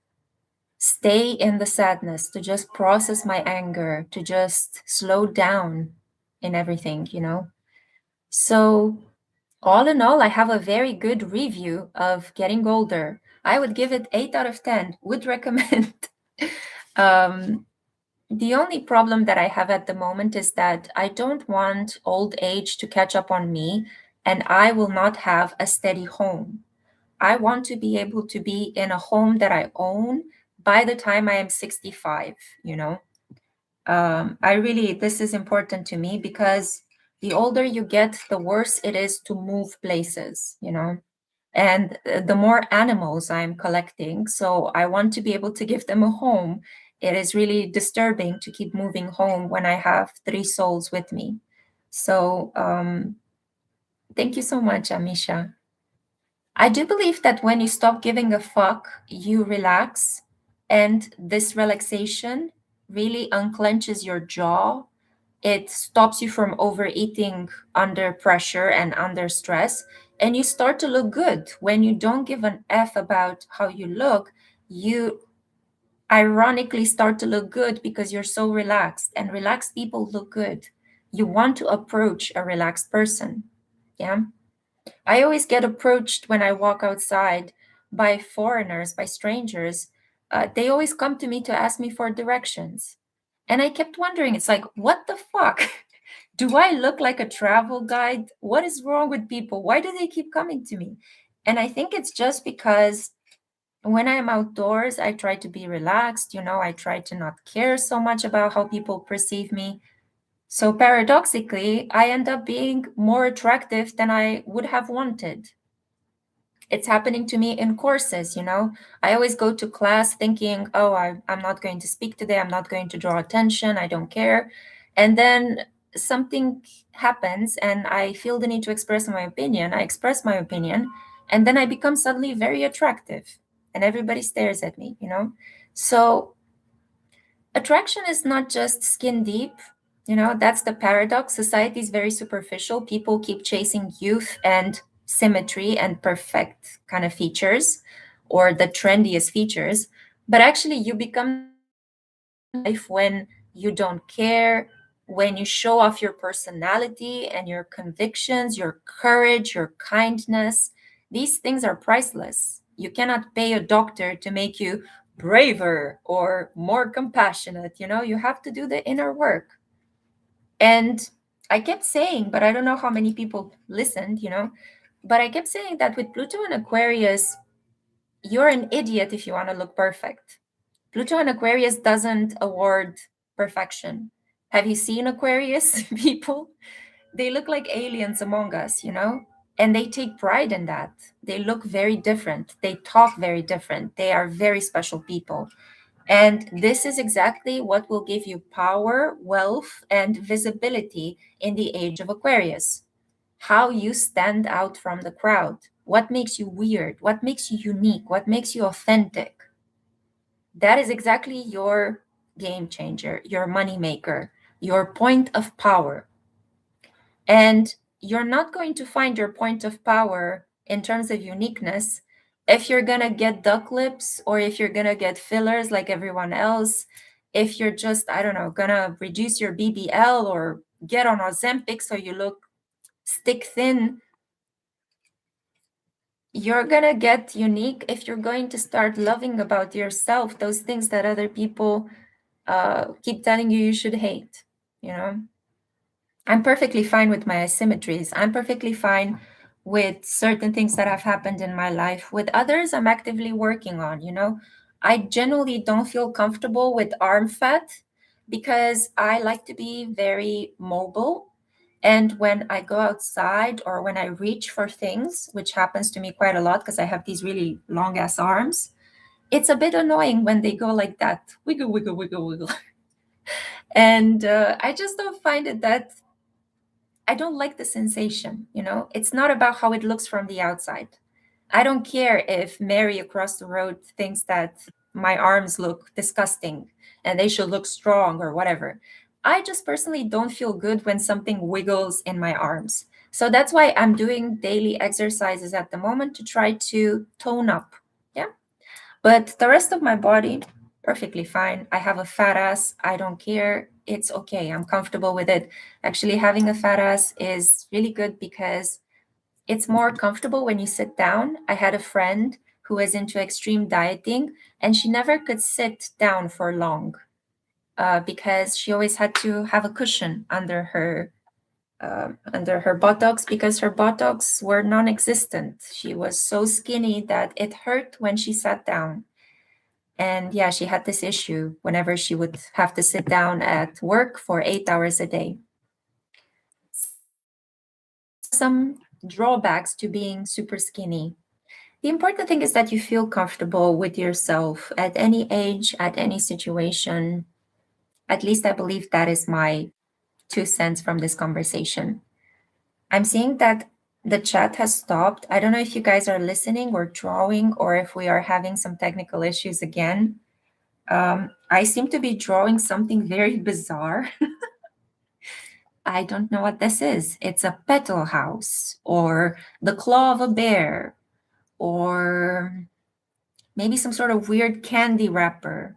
stay in the sadness, to just process my anger, to just slow down in everything. So, all in all, I have a very good review of Getting Older. I would give it 8 out of 10, would recommend. um, the only problem that I have at the moment is that I don't want old age to catch up on me and I will not have a steady home. I want to be able to be in a home that I own by the time I am 65, you know. This is important to me because the older you get, the worse it is to move places. And the more animals I'm collecting, so I want to be able to give them a home. It is really disturbing to keep moving home when I have three souls with me. So, thank you so much, Amisha. I do believe that when you stop giving a fuck, you relax, and this relaxation really unclenches your jaw. It stops you from overeating under pressure and under stress, and you start to look good. When you don't give an F about how you look, you ironically start to look good because you're so relaxed, and relaxed people look good. You want to approach a relaxed person. Yeah. I always get approached when I walk outside by foreigners, by strangers. They always come to me to ask me for directions. And I kept wondering, it's like, what the fuck? Do I look like a travel guide? What is wrong with people? Why do they keep coming to me? And I think it's just because when I'm outdoors, I try to be relaxed. I try to not care so much about how people perceive me. So paradoxically, I end up being more attractive than I would have wanted. It's happening to me in courses, you know. I always go to class thinking, oh, I'm not going to speak today. I'm not going to draw attention. I don't care. And then something happens and I feel the need to express my opinion. I express my opinion. And then I become suddenly very attractive and everybody stares at me, you know. So attraction is not just skin deep. You know, that's the paradox. Society is very superficial. People keep chasing youth and symmetry and perfect kind of features or the trendiest features. But actually, you become the person in your life when you don't care, when you show off your personality and your convictions, your courage, your kindness. These things are priceless. You cannot pay a doctor to make you braver or more compassionate. You know, you have to do the inner work. And I kept saying, but I don't know how many people listened, you know, but I kept saying that with Pluto and Aquarius, you're an idiot if you want to look perfect. Pluto and Aquarius doesn't award perfection. Have you seen Aquarius people? They look like aliens among us, you know? And they take pride in that. They look very different. They talk very different. They are very special people. And this is exactly what will give you power, wealth, and visibility in the age of Aquarius. How you stand out from the crowd. What makes you weird? What makes you unique? What makes you authentic? That is exactly your game changer, your money maker, your point of power. And you're not going to find your point of power in terms of uniqueness if you're going to get duck lips or if you're going to get fillers like everyone else. If you're just, I don't know, going to reduce your BBL or get on Ozempic so you look stick thin, you're going to get unique if you're going to start loving about yourself those things that other people keep telling you you should hate, you know? I'm perfectly fine with my asymmetries. I'm perfectly fine with certain things that have happened in my life. With others, I'm actively working on, you know. I generally don't feel comfortable with arm fat because I like to be very mobile. And when I go outside or when I reach for things, which happens to me quite a lot because I have these really long ass arms, it's a bit annoying when they go like that wiggle, wiggle, wiggle, wiggle. And I just don't find it that I don't like the sensation, you know? It's not about how it looks from the outside. I don't care if Mary across the road thinks that my arms look disgusting and they should look strong or whatever. I just personally don't feel good when something wiggles in my arms. So that's why I'm doing daily exercises at the moment to try to tone up. Yeah. But the rest of my body, perfectly fine. I have a fat ass. I don't care. It's okay. I'm comfortable with it. Actually, having a fat ass is really good because it's more comfortable when you sit down. I had a friend who was into extreme dieting and she never could sit down for long because she always had to have a cushion under her buttocks because her buttocks were non-existent. She was so skinny that it hurt when she sat down. And yeah, she had this issue whenever she would have to sit down at work for 8 hours a day. There are some drawbacks to being super skinny. The important thing is that you feel comfortable with yourself at any age, at any situation. At least I believe that is my 2 cents from this conversation. I'm seeing that the chat has stopped. I don't know if you guys are listening or drawing or if we are having some technical issues again. I seem to be drawing something very bizarre. I don't know what this is. It's a petal house or the claw of a bear or maybe some sort of weird candy wrapper.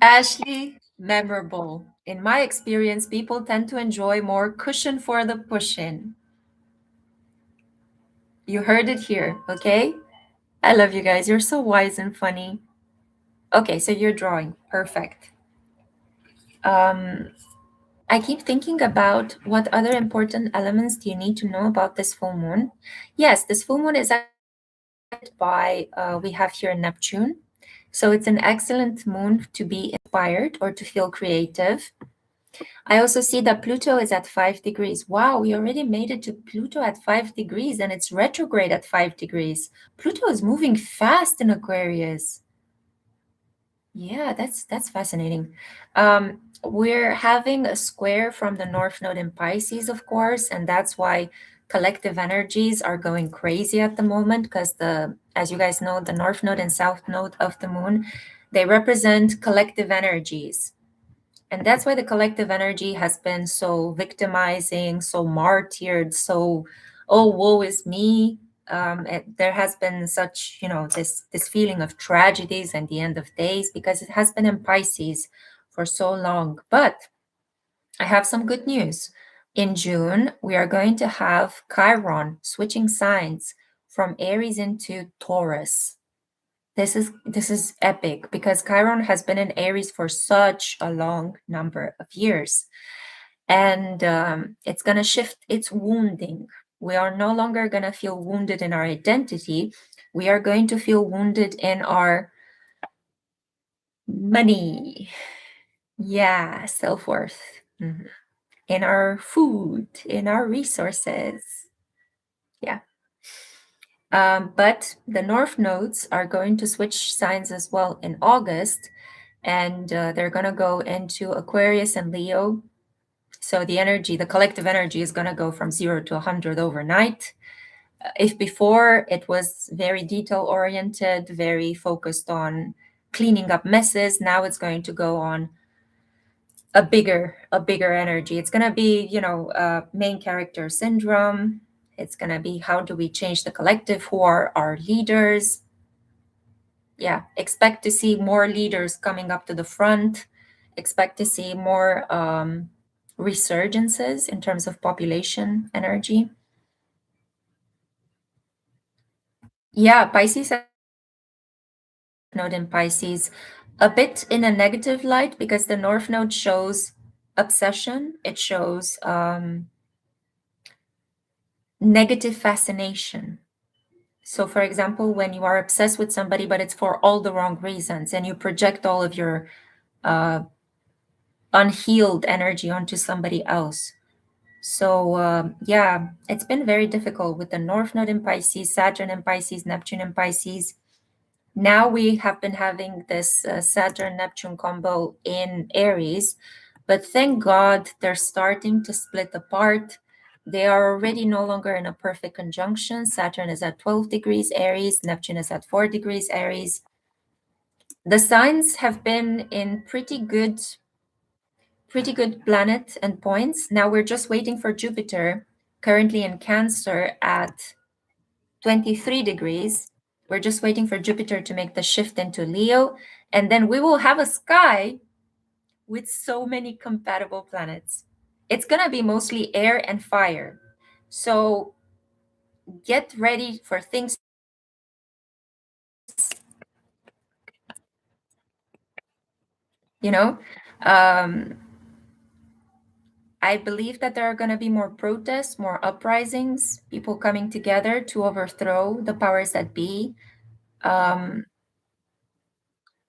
Ashley, memorable. In my experience, people tend to enjoy more cushion for the push-in. You heard it here, okay? I love you guys. You're so wise and funny. Okay, so you're drawing. Perfect. Um, I keep thinking about what other important elements do you need to know about this full moon. Yes, this full moon is by, we have here Neptune. So it's an excellent moon to be inspired or to feel creative. I also see that Pluto is at 5 degrees. Wow, we already made it to Pluto at 5 degrees and it's retrograde at 5 degrees. Pluto is moving fast in Aquarius. Yeah, that's fascinating. We're having a square from the North Node in Pisces, of course, and that's why collective energies are going crazy at the moment because as you guys know, the North Node and South Node of the Moon, they represent collective energies. And that's why the collective energy has been so victimizing, so martyred, so, oh, woe is me. There has been such, this feeling of tragedies and the end of days because it has been in Pisces for so long. But I have some good news. In June, we are going to have Chiron switching signs from Aries into Taurus. This is epic because Chiron has been in Aries for such a long number of years, and it's going to shift its wounding. We are no longer going to feel wounded in our identity. We are going to feel wounded in our money. Yeah, self-worth. Mhm. In our food, in our resources. Yeah. But the North nodes are going to switch signs as well in August, and they're going to go into Aquarius and Leo. So the collective energy is going to go from 0 to 100 overnight. If before it was very detail oriented, very focused on cleaning up messes, now it's going to go on a bigger energy. It's going to be, main character syndrome. It's going to be how do we change the collective, who are our leaders. Yeah, expect to see more leaders coming up to the front. Expect to see more resurgences in terms of population energy. Yeah, Pisces node in Pisces, a bit in a negative light because the North Node shows obsession. It shows negative fascination. So, for example, when you are obsessed with somebody, but it's for all the wrong reasons, and you project all of your unhealed energy onto somebody else. So, yeah, it's been very difficult with the North Node in Pisces, Saturn in Pisces, Neptune in Pisces. Now we have been having this Saturn-Neptune combo in Aries, but thank God they're starting to split apart. They are already no longer in a perfect conjunction. Saturn is at 12 degrees Aries, Neptune is at 4 degrees Aries. The signs have been in pretty good planet and points. Now we're just waiting for Jupiter, currently in Cancer at 23 degrees. We're just waiting for Jupiter to make the shift into Leo, and then we will have a sky with so many compatible planets. It's going to be mostly air and fire. So get ready for things. You know, um, I believe that there are going to be more protests, more uprisings, people coming together to overthrow the powers that be. Um,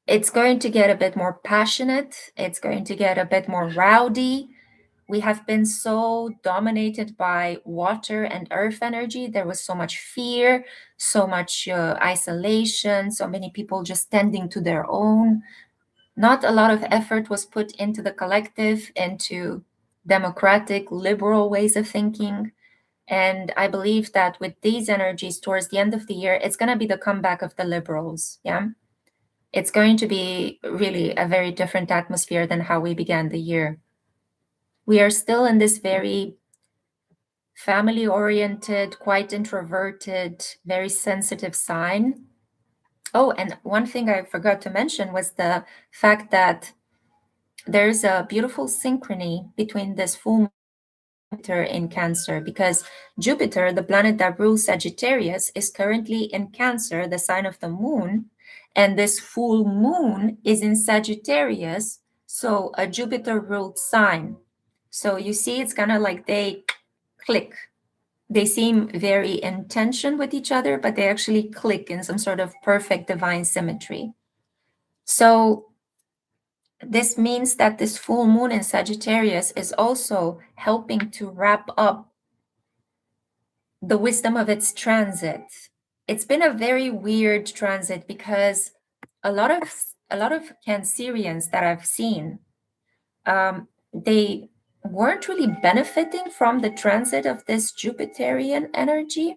it's going to get a bit more passionate. It's going to get a bit more rowdy. We have been so dominated by water and earth energy. There was so much fear, so much isolation, so many people just tending to their own. Not a lot of effort was put into the collective, into democratic, liberal ways of thinking. And I believe that with these energies towards the end of the year, it's going to be the comeback of the liberals. Yeah. It's going to be really a very different atmosphere than how we began the year. We are still in this very family oriented, quite introverted, very sensitive sign. Oh, and one thing I forgot to mention was the fact that there's a beautiful synchrony between this full Jupiter in Cancer because Jupiter, the planet that rules Sagittarius, is currently in Cancer, the sign of the moon, and this full moon is in Sagittarius, so a Jupiter ruled sign. So you see, it's kind of like they click. They seem very in tension with each other, but they actually click in some sort of perfect divine symmetry. So this means that this full moon in Sagittarius is also helping to wrap up the wisdom of its transit. It's been a very weird transit because a lot of Cancerians that I've seen, they weren't really benefiting from the transit of this Jupiterian energy.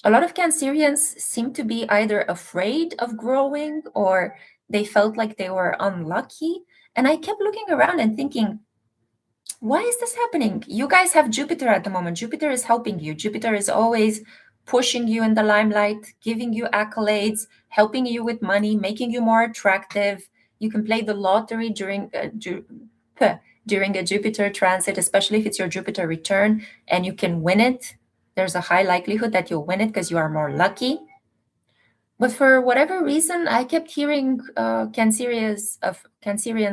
A lot of Cancerians seem to be either afraid of growing or they felt like they were unlucky. And I kept looking around and thinking, why is this happening? You guys have Jupiter at the moment. Jupiter is helping you. Jupiter is always pushing you in the limelight, giving you accolades, helping you with money, making you more attractive. You can play the lottery during a Jupiter transit, especially if it's your Jupiter return, and you can win it. There's a high likelihood that you'll win it because you are more lucky. But for whatever reason, I kept hearing Cancerians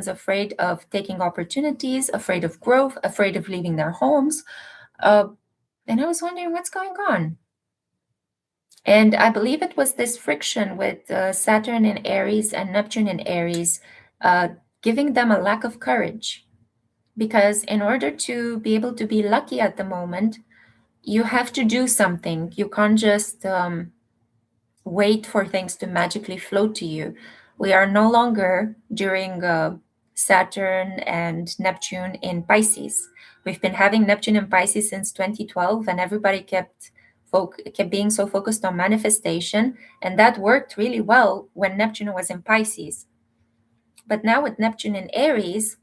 afraid of taking opportunities, afraid of growth, afraid of leaving their homes. And I was wondering what's going on. And I believe it was this friction with Saturn in Aries and Neptune in Aries, giving them a lack of courage. Because in order to be able to be lucky at the moment, you have to do something. You can't just wait for things to magically flow to you. We are no longer during Saturn and Neptune in Pisces. We've been having Neptune in Pisces since 2012, and everybody kept being so focused on manifestation, and that worked really well when Neptune was in Pisces. But now with Neptune in Aries,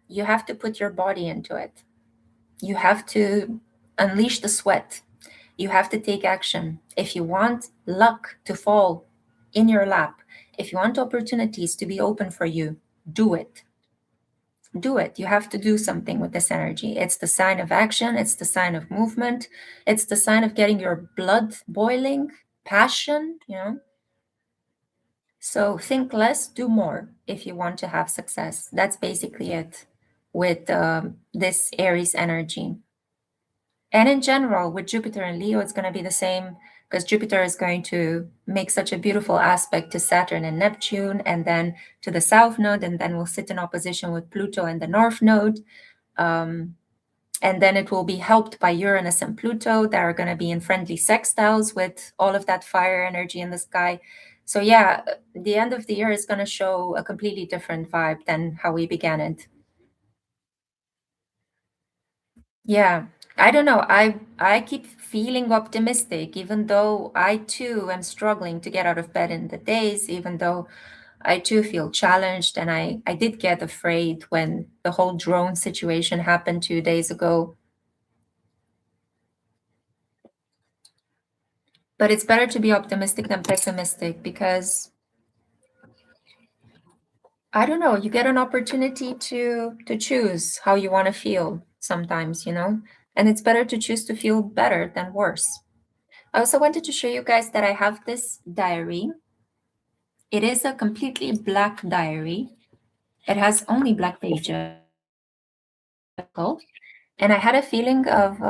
you have to put your body into it. You have to unleash the sweat. You have to take action. If you want luck to fall in your lap, if you want opportunities to be open for you, do it. Do it. You have to do something with this energy. It's the sign of action, it's the sign of movement, it's the sign of getting your blood boiling, passion, you know. So think less, do more if you want to have success. That's basically it with this Aries energy. And in general, with Jupiter and Leo, it's going to be the same because Jupiter is going to make such a beautiful aspect to Saturn and Neptune, and then to the South Node, and then will sit in opposition with Pluto and the North Node. And then it will be helped by Uranus and Pluto that are going to be in friendly sextiles with all of that fire energy in the sky. So yeah, the end of the year is going to show a completely different vibe than how we began it. Yeah, I don't know. I keep feeling optimistic, even though I too am struggling to get out of bed in the days, even though I too feel challenged, and I did get afraid when the whole drone situation happened 2 days ago. But it's better to be optimistic than pessimistic because I don't know, you get an opportunity to choose how you want to feel sometimes, you know? And it's better to choose to feel better than worse. I also wanted to show you guys that I have this diary. It is a completely black diary. It has only black pages. And I had a feeling of,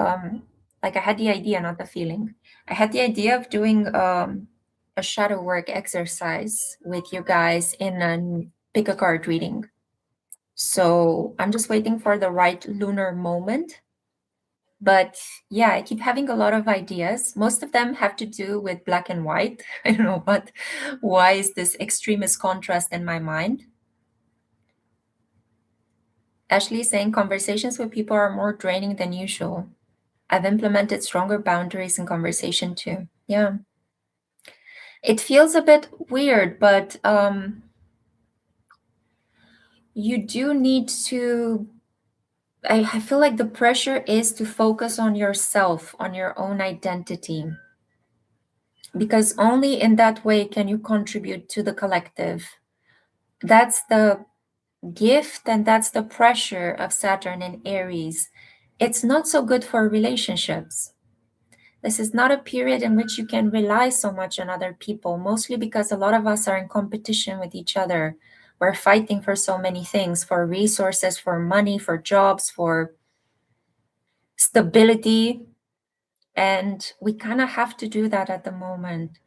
like I had the idea, not the feeling. I had the idea of doing a shadow work exercise with you guys in a pick a card reading. So I'm just waiting for the right lunar moment. But yeah, I keep having a lot of ideas. Most of them have to do with black and white. I don't know why is this extremist contrast in my mind. Ashley is saying conversations with people are more draining than usual. I've implemented stronger boundaries in conversation too. Yeah. It feels a bit weird, but you do need to I feel like the pressure is to focus on yourself, on your own identity, because only in that way can you contribute to the collective. That's the gift and that's the pressure of Saturn in Aries. It's not so good for relationships. This is not a period in which you can rely so much on other people, mostly because a lot of us are in competition with each other. We're fighting for so many things, for resources, for money, for jobs, for stability. And we kind of have to do that at the moment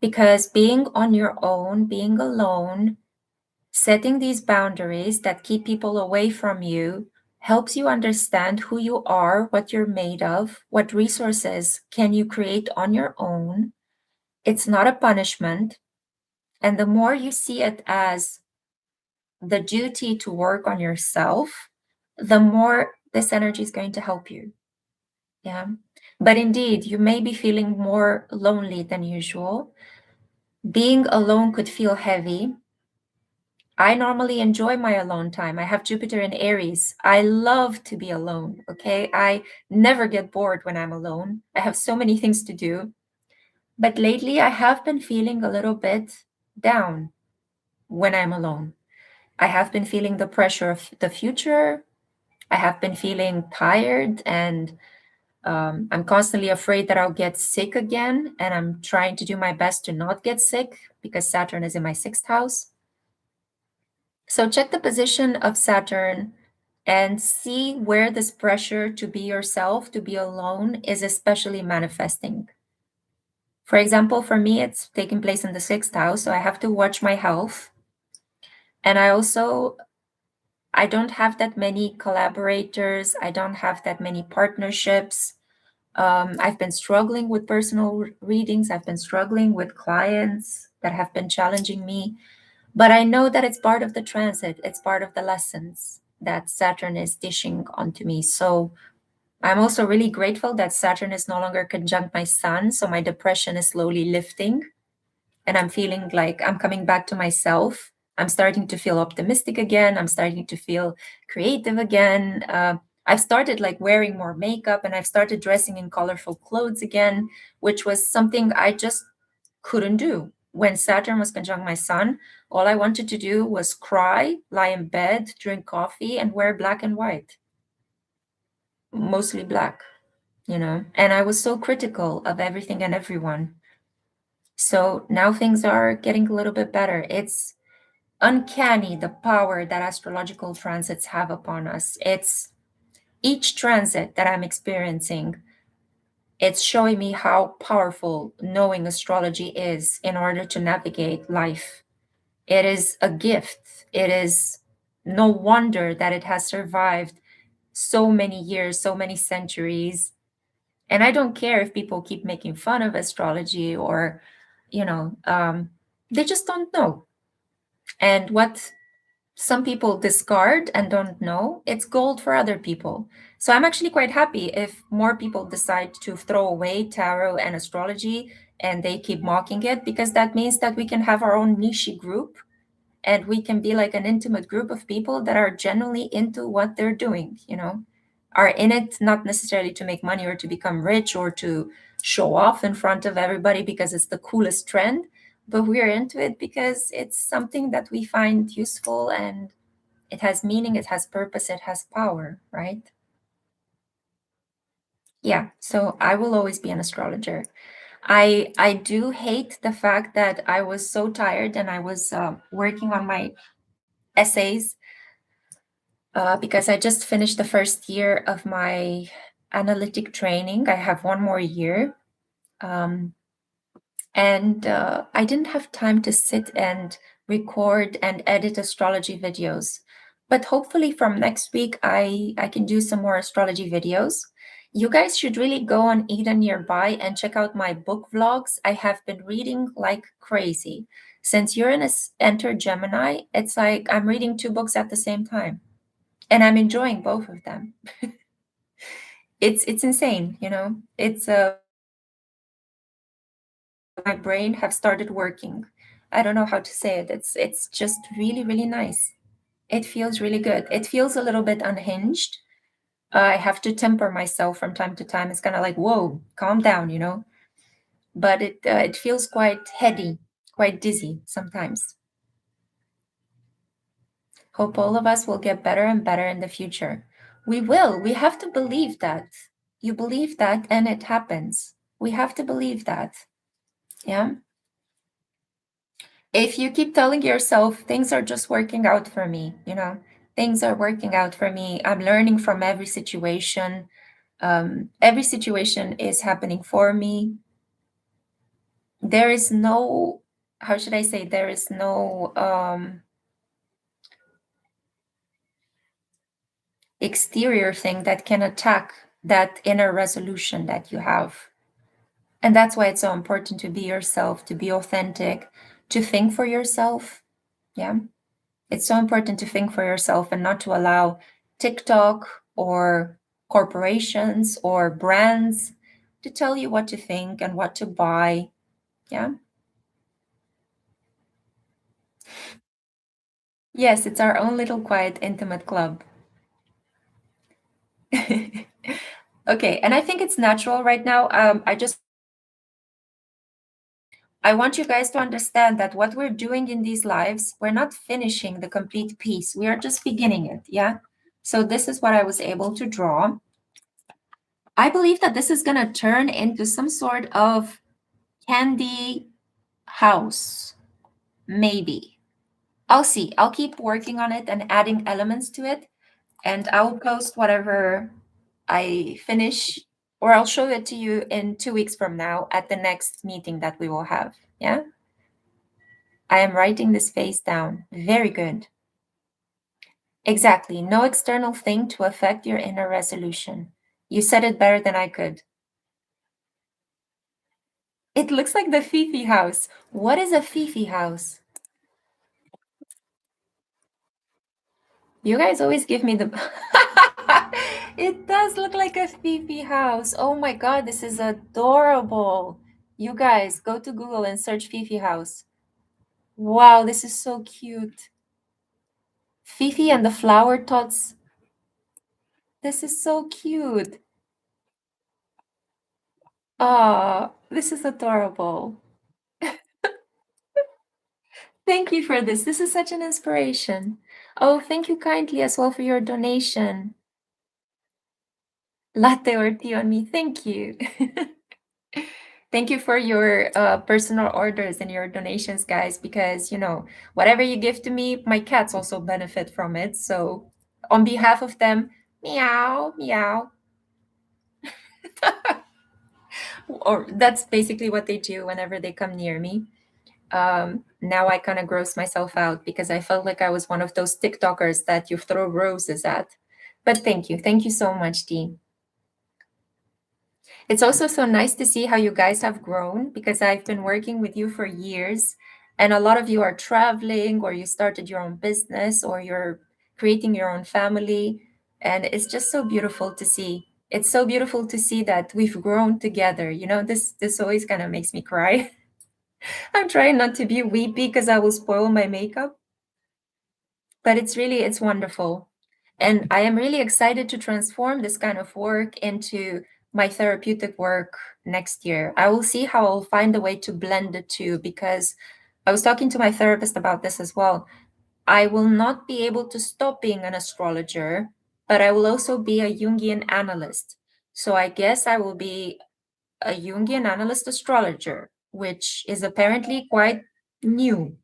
because being on your own, being alone, Setting these boundaries that keep people away from you helps you understand who you are, what you're made of, what resources can you create on your own. It's not a punishment. And the more you see it as the duty to work on yourself, the more this energy is going to help you. Yeah. But indeed, you may be feeling more lonely than usual. Being alone could feel heavy. I normally enjoy my alone time. I have Jupiter in Aries. I love to be alone. Okay. I never get bored when I'm alone. I have so many things to do. But lately, I have been feeling a little bit down when I'm alone. I have been feeling the pressure of the future. I have been feeling tired, and I'm constantly afraid that I'll get sick again. And I'm trying to do my best to not get sick because Saturn is in my sixth house. So check the position of Saturn and see where this pressure to be yourself, to be alone, is especially manifesting. For example, for me, it's taking place in the sixth house. So I have to watch my health. And I don't have that many collaborators. I don't have that many partnerships. I've been struggling with personal readings. I've been struggling with clients that have been challenging me. But I know that it's part of the transit. It's part of the lessons that Saturn is dishing onto me. So I'm also really grateful that Saturn is no longer conjunct my sun. So my depression is slowly lifting. And I'm feeling like I'm coming back to myself. I'm starting to feel optimistic again. I'm starting to feel creative again. I've started like wearing more makeup, and I've started dressing in colorful clothes again, which was something I just couldn't do. When Saturn was conjunct my sun, all I wanted to do was cry, lie in bed, drink coffee, and wear black and white, mostly black, and I was so critical of everything and everyone. So now things are getting a little bit better. It's uncanny the power that astrological transits have upon us. It's each transit that I'm experiencing, it's showing me how powerful knowing astrology is in order to navigate life. It is a gift. It is no wonder that it has survived so many years, so many centuries. And I don't care if people keep making fun of astrology or, you know, um, they just don't know. And what some people discard and don't know, it's gold for other people. So I'm actually quite happy if more people decide to throw away tarot and astrology and they keep mocking it, because that means that we can have our own niche group, and we can be like an intimate group of people that are genuinely into what they're doing, are in it not necessarily to make money or to become rich or to show off in front of everybody because it's the coolest trend, but we're into it because it's something that we find useful, and it has meaning, it has purpose, it has power, right? Yeah, so I will always be an astrologer. I do hate the fact that I was so tired, and I was working on my essays because I just finished the first year of my analytic training. I have one more year. Um, and I didn't have time to sit and record and edit astrology videos. But hopefully from next week, I can do some more astrology videos. You guys should really go on Eden Nearby and check out my book vlogs. I have been reading like crazy. Since Uranus entered Gemini, it's like I'm reading two books at the same time, and I'm enjoying both of them. It's insane, It's my brain have started working. I don't know how to say it. It's just really, really nice. It feels really good. It feels a little bit unhinged. I have to temper myself from time to time. It's kind of like, whoa, calm down. But it feels quite heady, quite dizzy sometimes. Hope all of us will get better and better in the future. We will. We have to believe that. You believe that, and it happens. We have to believe that. Yeah. If you keep telling yourself things are just working out for me, things are working out for me. I'm learning from every situation. Every situation is happening for me. There is no, how should I say, there is no exterior thing that can attack that inner resolution that you have. And that's why it's so important to be yourself, to be authentic, to think for yourself. Yeah. It's so important to think for yourself and not to allow TikTok or corporations or brands to tell you what to think and what to buy. Yeah. Yes, it's our own little quiet, intimate club. Okay, and I think it's natural right now. I want you guys to understand that what we're doing in these lives, we're not finishing the complete piece. We are just beginning it. Yeah. So this is what I was able to draw. I believe that this is going to turn into some sort of candy house. Maybe. I'll see. I'll keep working on it and adding elements to it. And I'll post whatever I finish, or I'll show it to you in 2 weeks from now at the next meeting that we will have. Yeah. I am writing this face down. Very good. Exactly. No external thing to affect your inner resolution. You said it better than I could. It looks like the Fifi house. What is a Fifi house? You guys always give me the... It does look like a Fifi house. Oh my God, this is adorable. You guys, go to Google and search Fifi house. Wow, this is so cute. Fifi and the flower tots. This is so cute. Ah, this is adorable. Thank you for this. This is such an inspiration. Oh, thank you kindly as well for your donation. Latte or tea on me. Thank you. Thank you for your personal orders and your donations, guys, because, whatever you give to me, my cats also benefit from it. So, on behalf of them, meow, meow. Or that's basically what they do whenever they come near me. Now I kind of gross myself out because I felt like I was one of those TikTokers that you throw roses at. But thank you. Thank you so much, Dee. It's also so nice to see how you guys have grown because I've been working with you for years, and a lot of you are traveling, or you started your own business, or you're creating your own family. And it's just so beautiful to see. It's so beautiful to see that we've grown together. This always kind of makes me cry. I'm trying not to be weepy because I will spoil my makeup, but it's wonderful. And I am really excited to transform this kind of work into my therapeutic work next year. I will see how I'll find a way to blend the two, because I was talking to my therapist about this as well. I will not be able to stop being an astrologer, but I will also be a Jungian analyst. So I guess I will be a Jungian analyst astrologer, which is apparently quite new.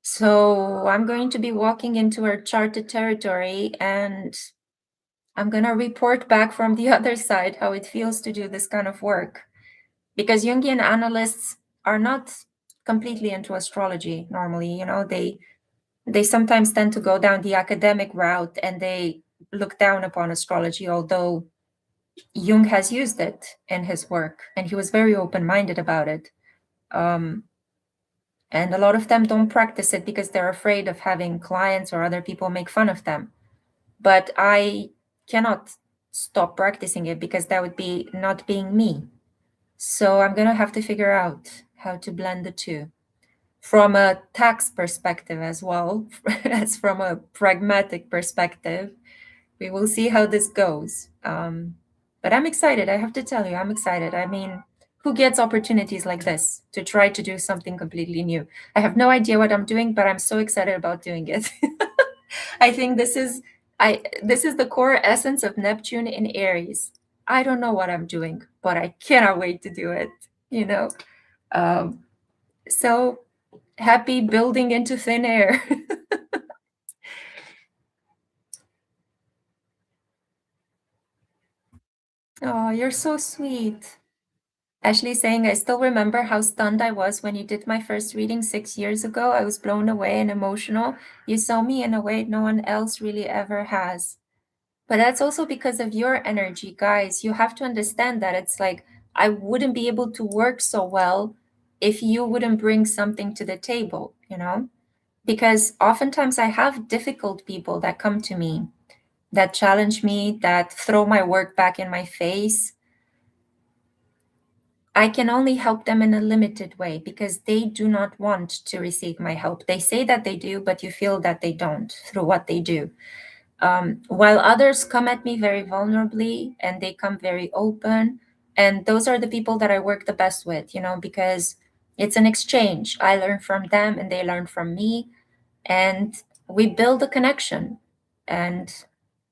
So I'm going to be walking into our charted territory, and I'm going to report back from the other side how it feels to do this kind of work. Because Jungian analysts are not completely into astrology normally. They sometimes tend to go down the academic route and they look down upon astrology, although Jung has used it in his work and he was very open-minded about it. And a lot of them don't practice it because they're afraid of having clients or other people make fun of them. But I cannot stop practicing it because that would be not being me. So I'm going to have to figure out how to blend the two from a tax perspective as well as from a pragmatic perspective. We will see how this goes. But I'm excited. I have to tell you, I'm excited. I mean, who gets opportunities like this to try to do something completely new? I have no idea what I'm doing, but I'm so excited about doing it. I think this is the core essence of Neptune in Aries. I don't know what I'm doing, but I cannot wait to do it, you know. Um, so happy building into thin air. Oh, you're so sweet. Ashley saying, I still remember how stunned I was when you did my first reading 6 years ago. I was blown away and emotional. You saw me in a way no one else really ever has. But that's also because of your energy, guys. You have to understand that it's like I wouldn't be able to work so well if you wouldn't bring something to the table, you know? Because oftentimes I have difficult people that come to me, that challenge me, that throw my work back in my face. I can only help them in a limited way because they do not want to receive my help. They say that they do, but you feel that they don't through what they do. While others come at me very vulnerably and they come very open. And those are the people that I work the best with, you know, because it's an exchange. I learn from them and they learn from me. And we build a connection. And,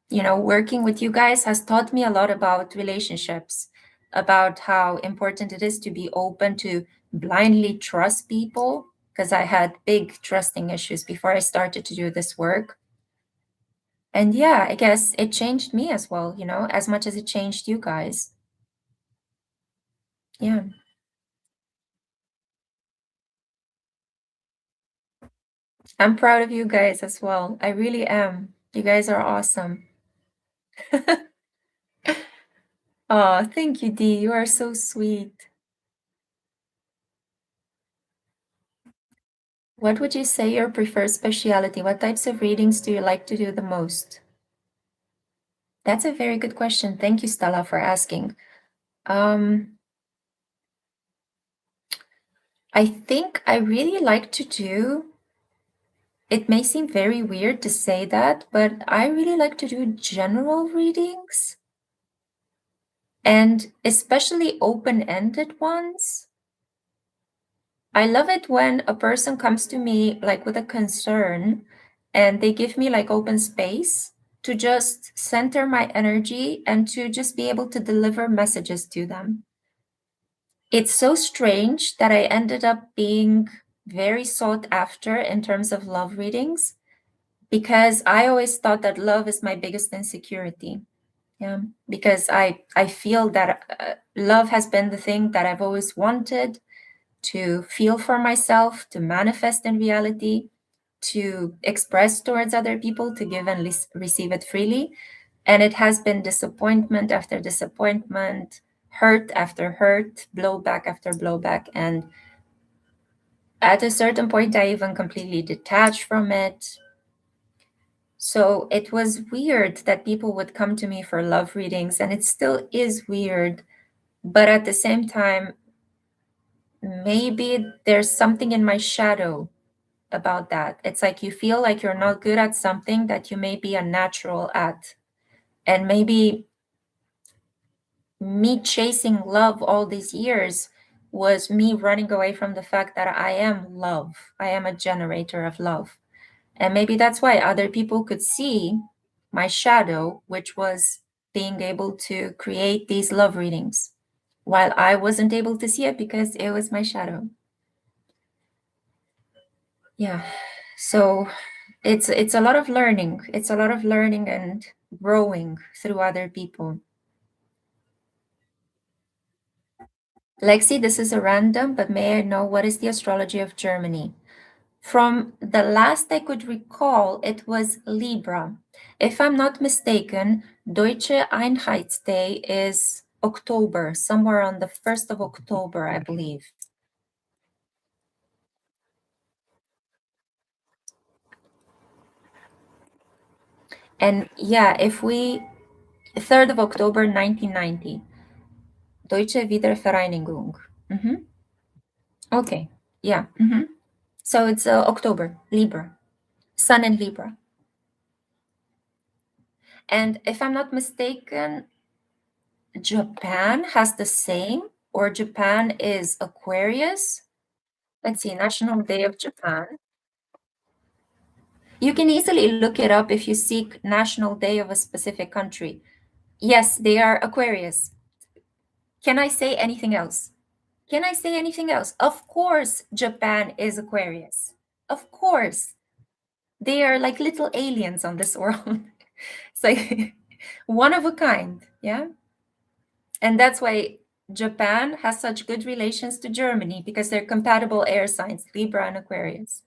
you know, working with you guys has taught me a lot about relationships, about how important it is to be open to blindly trust people. Because I had big trusting issues before I started to do this work. And yeah, I guess it changed me as well, you know, as much as it changed you guys. Yeah. I'm proud of you guys as well. I really am. You guys are awesome. Oh, thank you, Dee. You are so sweet. What would you say your preferred speciality? What types of readings do you like to do the most? That's a very good question. Thank you, Stella, for asking. Um, I think I really like to do, it may seem very weird to say that, but I really like to do general readings. And especially open-ended ones. I love it when a person comes to me like with a concern and they give me like open space to just center my energy and to just be able to deliver messages to them. It's so strange that I ended up being very sought after in terms of love readings because I always thought that love is my biggest insecurity. Yeah, because I feel that love has been the thing that I've always wanted to feel for myself, to manifest in reality, to express towards other people, to give and receive it freely. And it has been disappointment after disappointment, hurt after hurt, blowback after blowback. And at a certain point, I even completely detached from it. So it was weird that people would come to me for love readings, and it still is weird. But at the same time, maybe there's something in my shadow about that. It's like you feel like you're not good at something that you may be a natural at. And maybe me chasing love all these years was me running away from the fact that I am love. I am a generator of love. And maybe that's why other people could see my shadow, which was being able to create these love readings, while I wasn't able to see it because it was my shadow. Yeah. So it's a lot of learning. It's a lot of learning and growing through other people. Lexi, this is a random, but may I know what is the astrology of Germany? From the last I could recall, it was Libra. If I'm not mistaken, Deutsche Einheitsday is October, somewhere on the 1st of October, I believe. And yeah, if we, 3rd of October, 1990, Deutsche Wiedervereinigung. Okay, yeah. So it's October, Libra, Sun in Libra. And if I'm not mistaken, Japan has the same, or Japan is Aquarius. Let's see, National Day of Japan. You can easily look it up if you seek National Day of a specific country. Yes, they are Aquarius. Can I say anything else? Can I say anything else? Of course, Japan is Aquarius. Of course. They are like little aliens on this world. It's like one of a kind, yeah? And that's why Japan has such good relations to Germany because they're compatible air signs, Libra and Aquarius.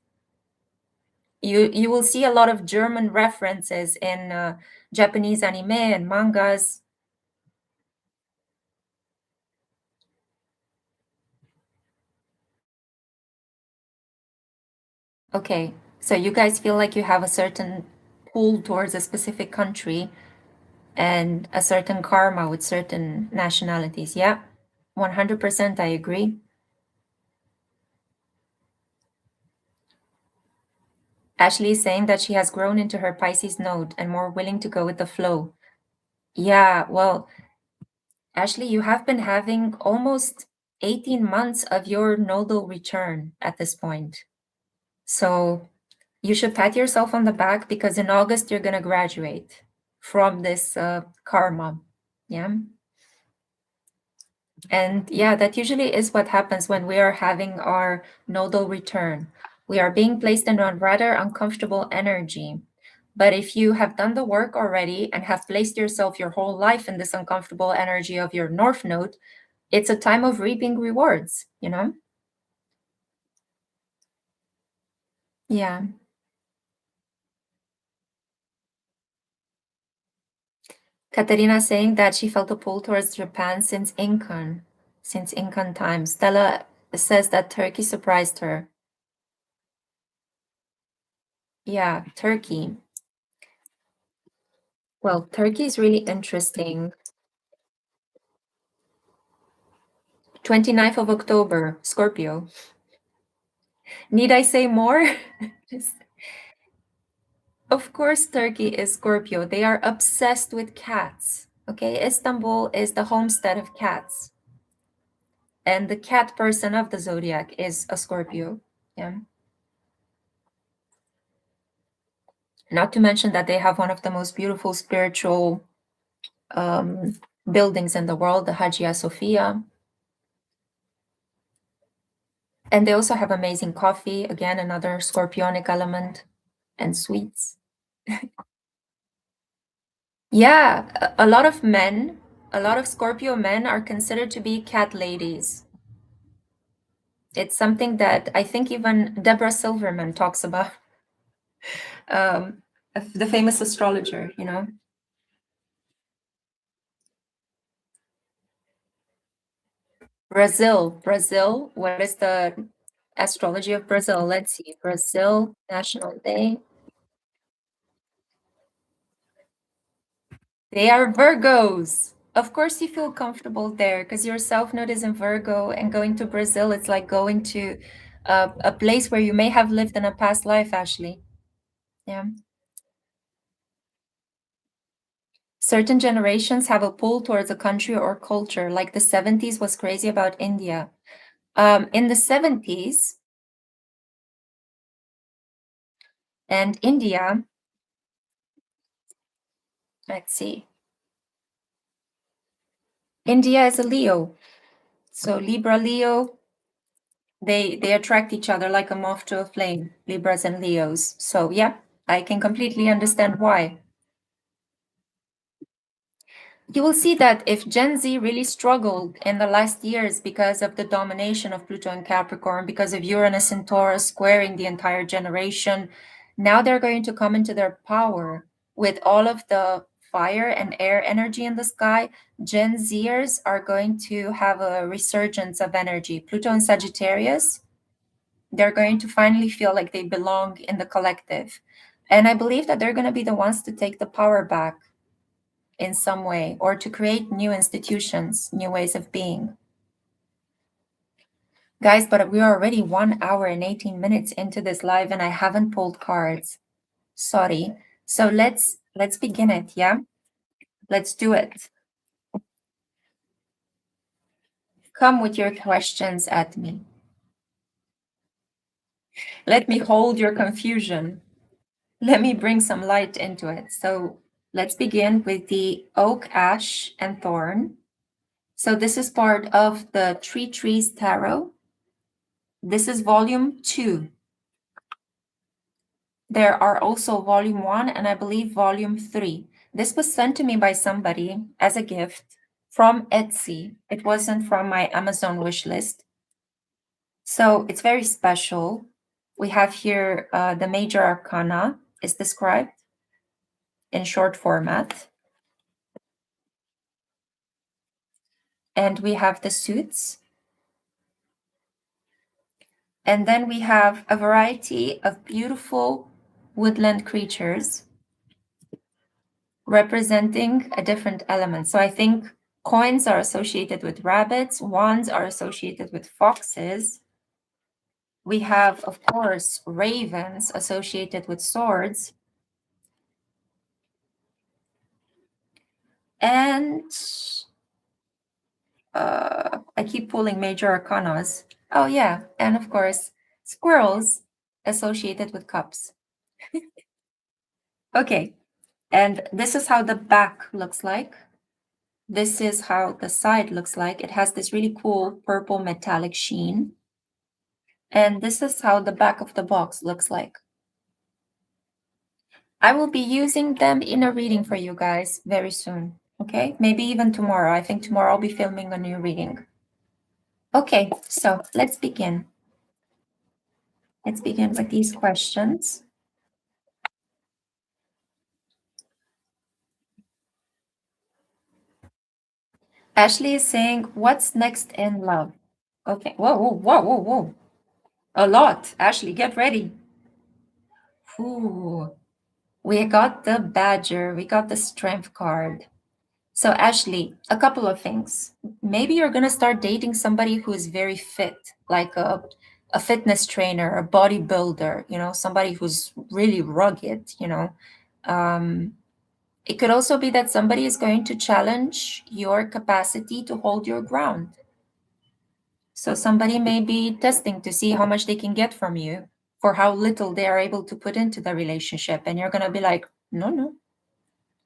You will see a lot of German references in Japanese anime and mangas. Okay, so you guys feel like you have a certain pull towards a specific country and a certain karma with certain nationalities. Yeah, 100% I agree. Ashley is saying that she has grown into her Pisces node and more willing to go with the flow. Yeah, well, Ashley, you have been having almost 18 months of your nodal return at this point. So you should pat yourself on the back because in August you're going to graduate from this karma. Yeah. And yeah, that usually is what happens when we are having our nodal return. We are being placed in a rather uncomfortable energy. But if you have done the work already and have placed yourself your whole life in this uncomfortable energy of your north node, it's a time of reaping rewards, you know? Yeah. Katerina saying that she felt a pull towards Japan since Incan times. Stella says that Turkey surprised her. Yeah, Turkey. Well, Turkey is really interesting. 29th of October, Scorpio. Need I say more? Of course, Turkey is Scorpio. They are obsessed with cats. Okay, Istanbul is the homestead of cats. And the cat person of the zodiac is a Scorpio. Yeah. Not to mention that they have one of the most beautiful spiritual um, buildings in the world, the Hagia Sophia. And they also have amazing coffee, again, another scorpionic element, and sweets. Yeah, a lot of men, a lot of Scorpio men are considered to be cat ladies. It's something that I think even Deborah Silverman talks about, um, the famous astrologer, you know. Brazil, what is the astrology of Brazil? Let's see, Brazil, National Day. They are Virgos. Of course, you feel comfortable there because your South Node is in Virgo, and going to Brazil, it's like going to a place where you may have lived in a past life, Ashley. Yeah. Certain generations have a pull towards a country or culture, like the 70s was crazy about India. In the 70s and India, let's see, India is a Leo. So Libra, Leo, they attract each other like a moth to a flame, Libras and Leos. So yeah, I can completely understand why. You will see that if Gen Z really struggled in the last years because of the domination of Pluto and Capricorn, because of Uranus and Taurus squaring the entire generation, now they're going to come into their power with all of the fire and air energy in the sky. Gen Zers are going to have a resurgence of energy. Pluto and Sagittarius, they're going to finally feel like they belong in the collective. And I believe that they're going to be the ones to take the power back in some way or to create new institutions, new ways of being. Guys, but we are already 1 hour and 18 minutes into this live and I haven't pulled cards. Sorry. So let's begin it, yeah? Let's do it. Come with your questions at me. Let me hold your confusion. Let me bring some light into it. So let's begin with the oak, ash, and thorn. So this is part of the Tree Trees Tarot. This is volume 2. There are also volume 1 and I believe volume 3. This was sent to me by somebody as a gift from Etsy. It wasn't from my Amazon wish list. So it's very special. We have here the major arcana is described in short format. And we have the suits. And then we have a variety of beautiful woodland creatures representing a different element. So I think coins are associated with rabbits, wands are associated with foxes. We have, of course, ravens associated with swords. And I keep pulling major arcanas. Oh, yeah. And of course, squirrels associated with cups. Okay. And this is how the back looks like. This is how the side looks like. It has this really cool purple metallic sheen. And this is how the back of the box looks like. I will be using them in a reading for you guys very soon. Okay, maybe even tomorrow. I think tomorrow I'll be filming a new reading. Okay, so let's begin. Let's begin with these questions. Ashley is saying, what's next in love? Okay, whoa, whoa, whoa, whoa, whoa. A lot. Ashley, get ready. Ooh, we got the badger, we got the strength card. So Ashley, a couple of things. Maybe you're gonna start dating somebody who is very fit, like a fitness trainer, a bodybuilder, you know, somebody who's really rugged, you know. It could also be that somebody is going to challenge your capacity to hold your ground. So somebody may be testing to see how much they can get from you for how little they are able to put into the relationship. And you're gonna be like, no, no,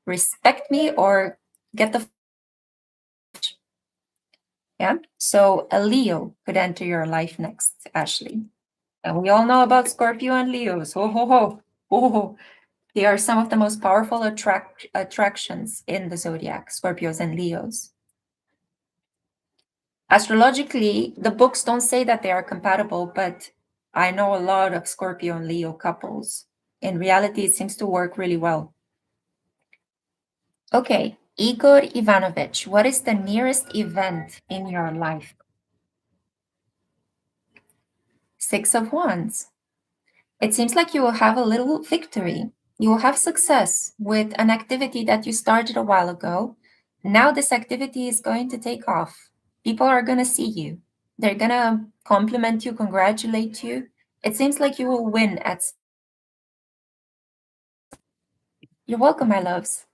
respect me or get the. Yeah. So a Leo could enter your life next, Ashley. And we all know about Scorpio and Leos. Ho, ho, ho. Ho, ho. They are some of the most powerful attractions in the zodiac, Scorpios and Leos. Astrologically, the books don't say that they are compatible, but I know a lot of Scorpio and Leo couples. In reality, it seems to work really well. Okay, Igor Ivanovich, what is the nearest event in your life? Six of Wands. It seems like you will have a little victory. You will have success with an activity that you started a while ago. Now this activity is going to take off. People are going to see you. They're going to compliment you, congratulate you. It seems like you will win at. You're welcome, my loves.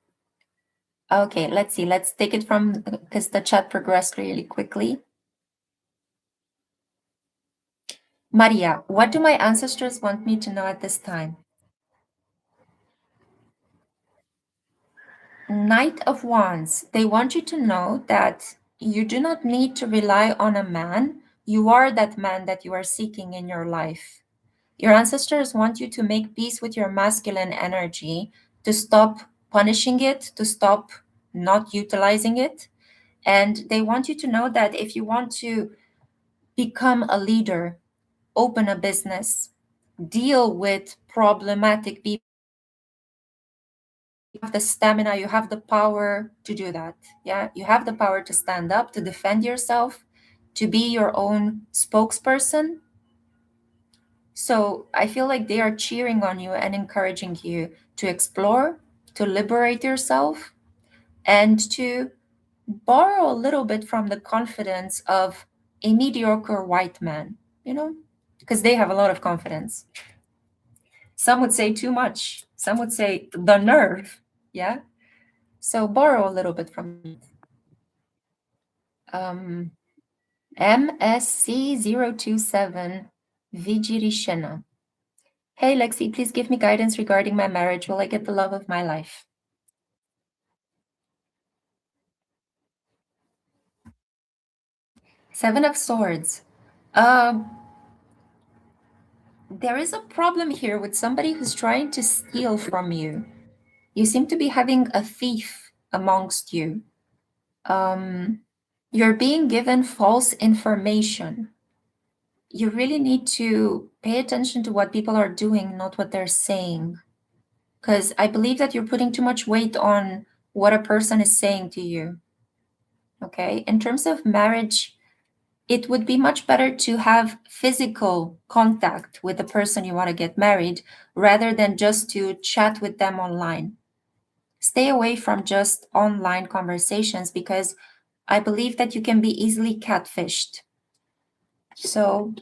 Okay, let's see. Let's take it from, because the chat progressed really quickly. Maria, what do my ancestors want me to know at this time? Knight of Wands, they want you to know that you do not need to rely on a man. You are that man that you are seeking in your life. Your ancestors want you to make peace with your masculine energy, to stop punishing it, to stop not utilizing it. And they want you to know that if you want to become a leader, open a business, deal with problematic people, have the stamina, you have the power to do that. Yeah, you have the power to stand up, to defend yourself, to be your own spokesperson. So I feel like they are cheering on you and encouraging you to explore, to liberate yourself, and to borrow a little bit from the confidence of a mediocre white man, you know, because they have a lot of confidence. Some would say too much, some would say the nerve. Yeah. So borrow a little bit from it. MSC027 Vigirishena. Hey Lexi, please give me guidance regarding my marriage. Will I get the love of my life? Seven of Swords. There is a problem here with somebody who's trying to steal from you. You seem to be having a thief amongst you. You're being given false information. you really need to pay attention to what people are doing, not what they're saying. Because I believe that you're putting too much weight on what a person is saying to you. Okay? In terms of marriage, it would be much better to have physical contact with the person you want to get married rather than just to chat with them online. Stay away from just online conversations because I believe that you can be easily catfished. So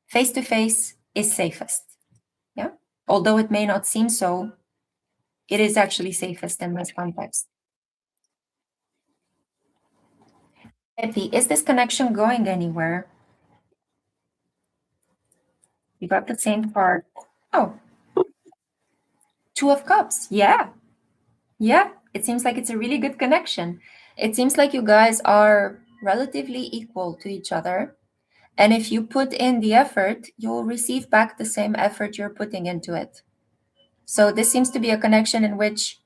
face to face is safest. Yeah. Although it may not seem so, it is actually safest in this context. Epi, is this connection going anywhere? You got the same card. Oh, Two of Cups. Yeah. Yeah. It seems like it's a really good connection. It seems like you guys are relatively equal to each other. And if you put in the effort, you'll receive back the same effort you're putting into it. So this seems to be a connection in which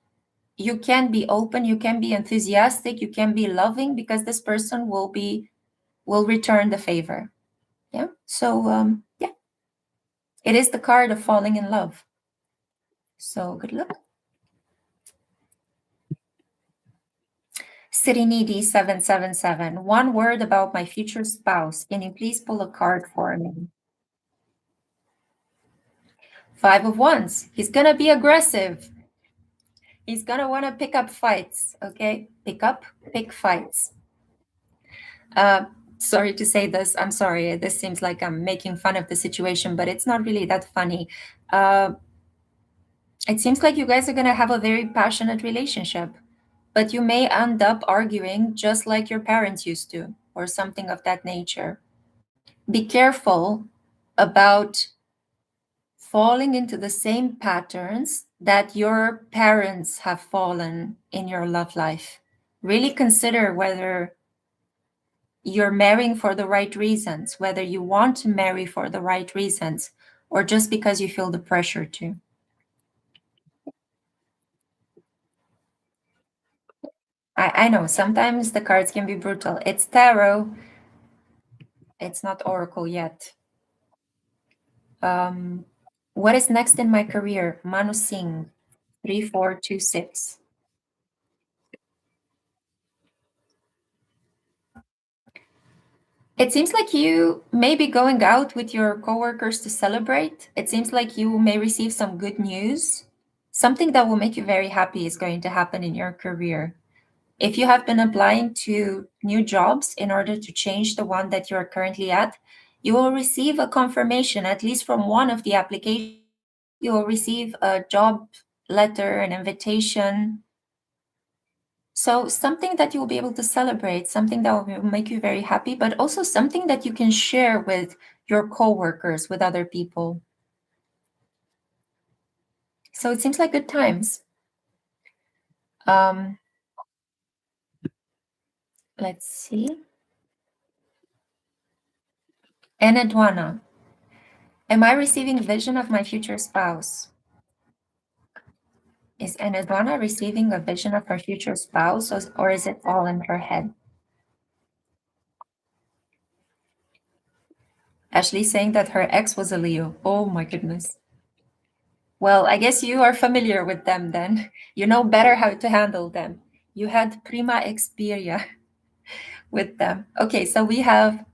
you can be open, you can be enthusiastic, you can be loving because this person will return the favor. Yeah. So yeah, it is the card of falling in love. So good luck. Sirinidi 777. One word about my future spouse. Can you please pull a card for me? Five of Wands. He's gonna be aggressive. He's gonna want to pick up fights. Okay, pick fights. Sorry to say this. I'm sorry. This seems like I'm making fun of the situation, but it's not really that funny. It seems like you guys are gonna have a very passionate relationship, but you may end up arguing just like your parents used to, or something of that nature. Be careful about falling into the same patterns that your parents have fallen in your love life. Really consider whether you're marrying for the right reasons, whether you want to marry for the right reasons, or just because you feel the pressure to. I know sometimes the cards can be brutal. It's tarot, it's not oracle yet. What is next in my career? Manu Singh, 3426. It seems like you may be going out with your coworkers to celebrate. It seems like you may receive some good news. Something that will make you very happy is going to happen in your career. If you have been applying to new jobs in order to change the one that you're currently at, you will receive a confirmation, at least from one of the applications. You will receive a job letter, an invitation. So something that you'll be able to celebrate, something that will make you very happy, but also something that you can share with your coworkers, with other people. So it seems like good times. Let's see. And Edwana, am I receiving vision of my future spouse? Is Enedwana receiving a vision of her future spouse, or is it all in her head? Ashley saying that her ex was a Leo. Oh my goodness. Well, I guess you are familiar with them then. You know better how to handle them. You had prima experia with them. Okay, so we have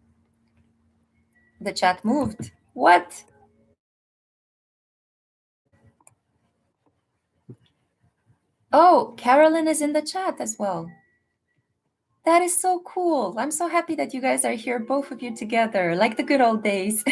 the chat moved. What? Oh, Carolyn is in the chat as well. That is so cool. I'm so happy that you guys are here, both of you together, like the good old days.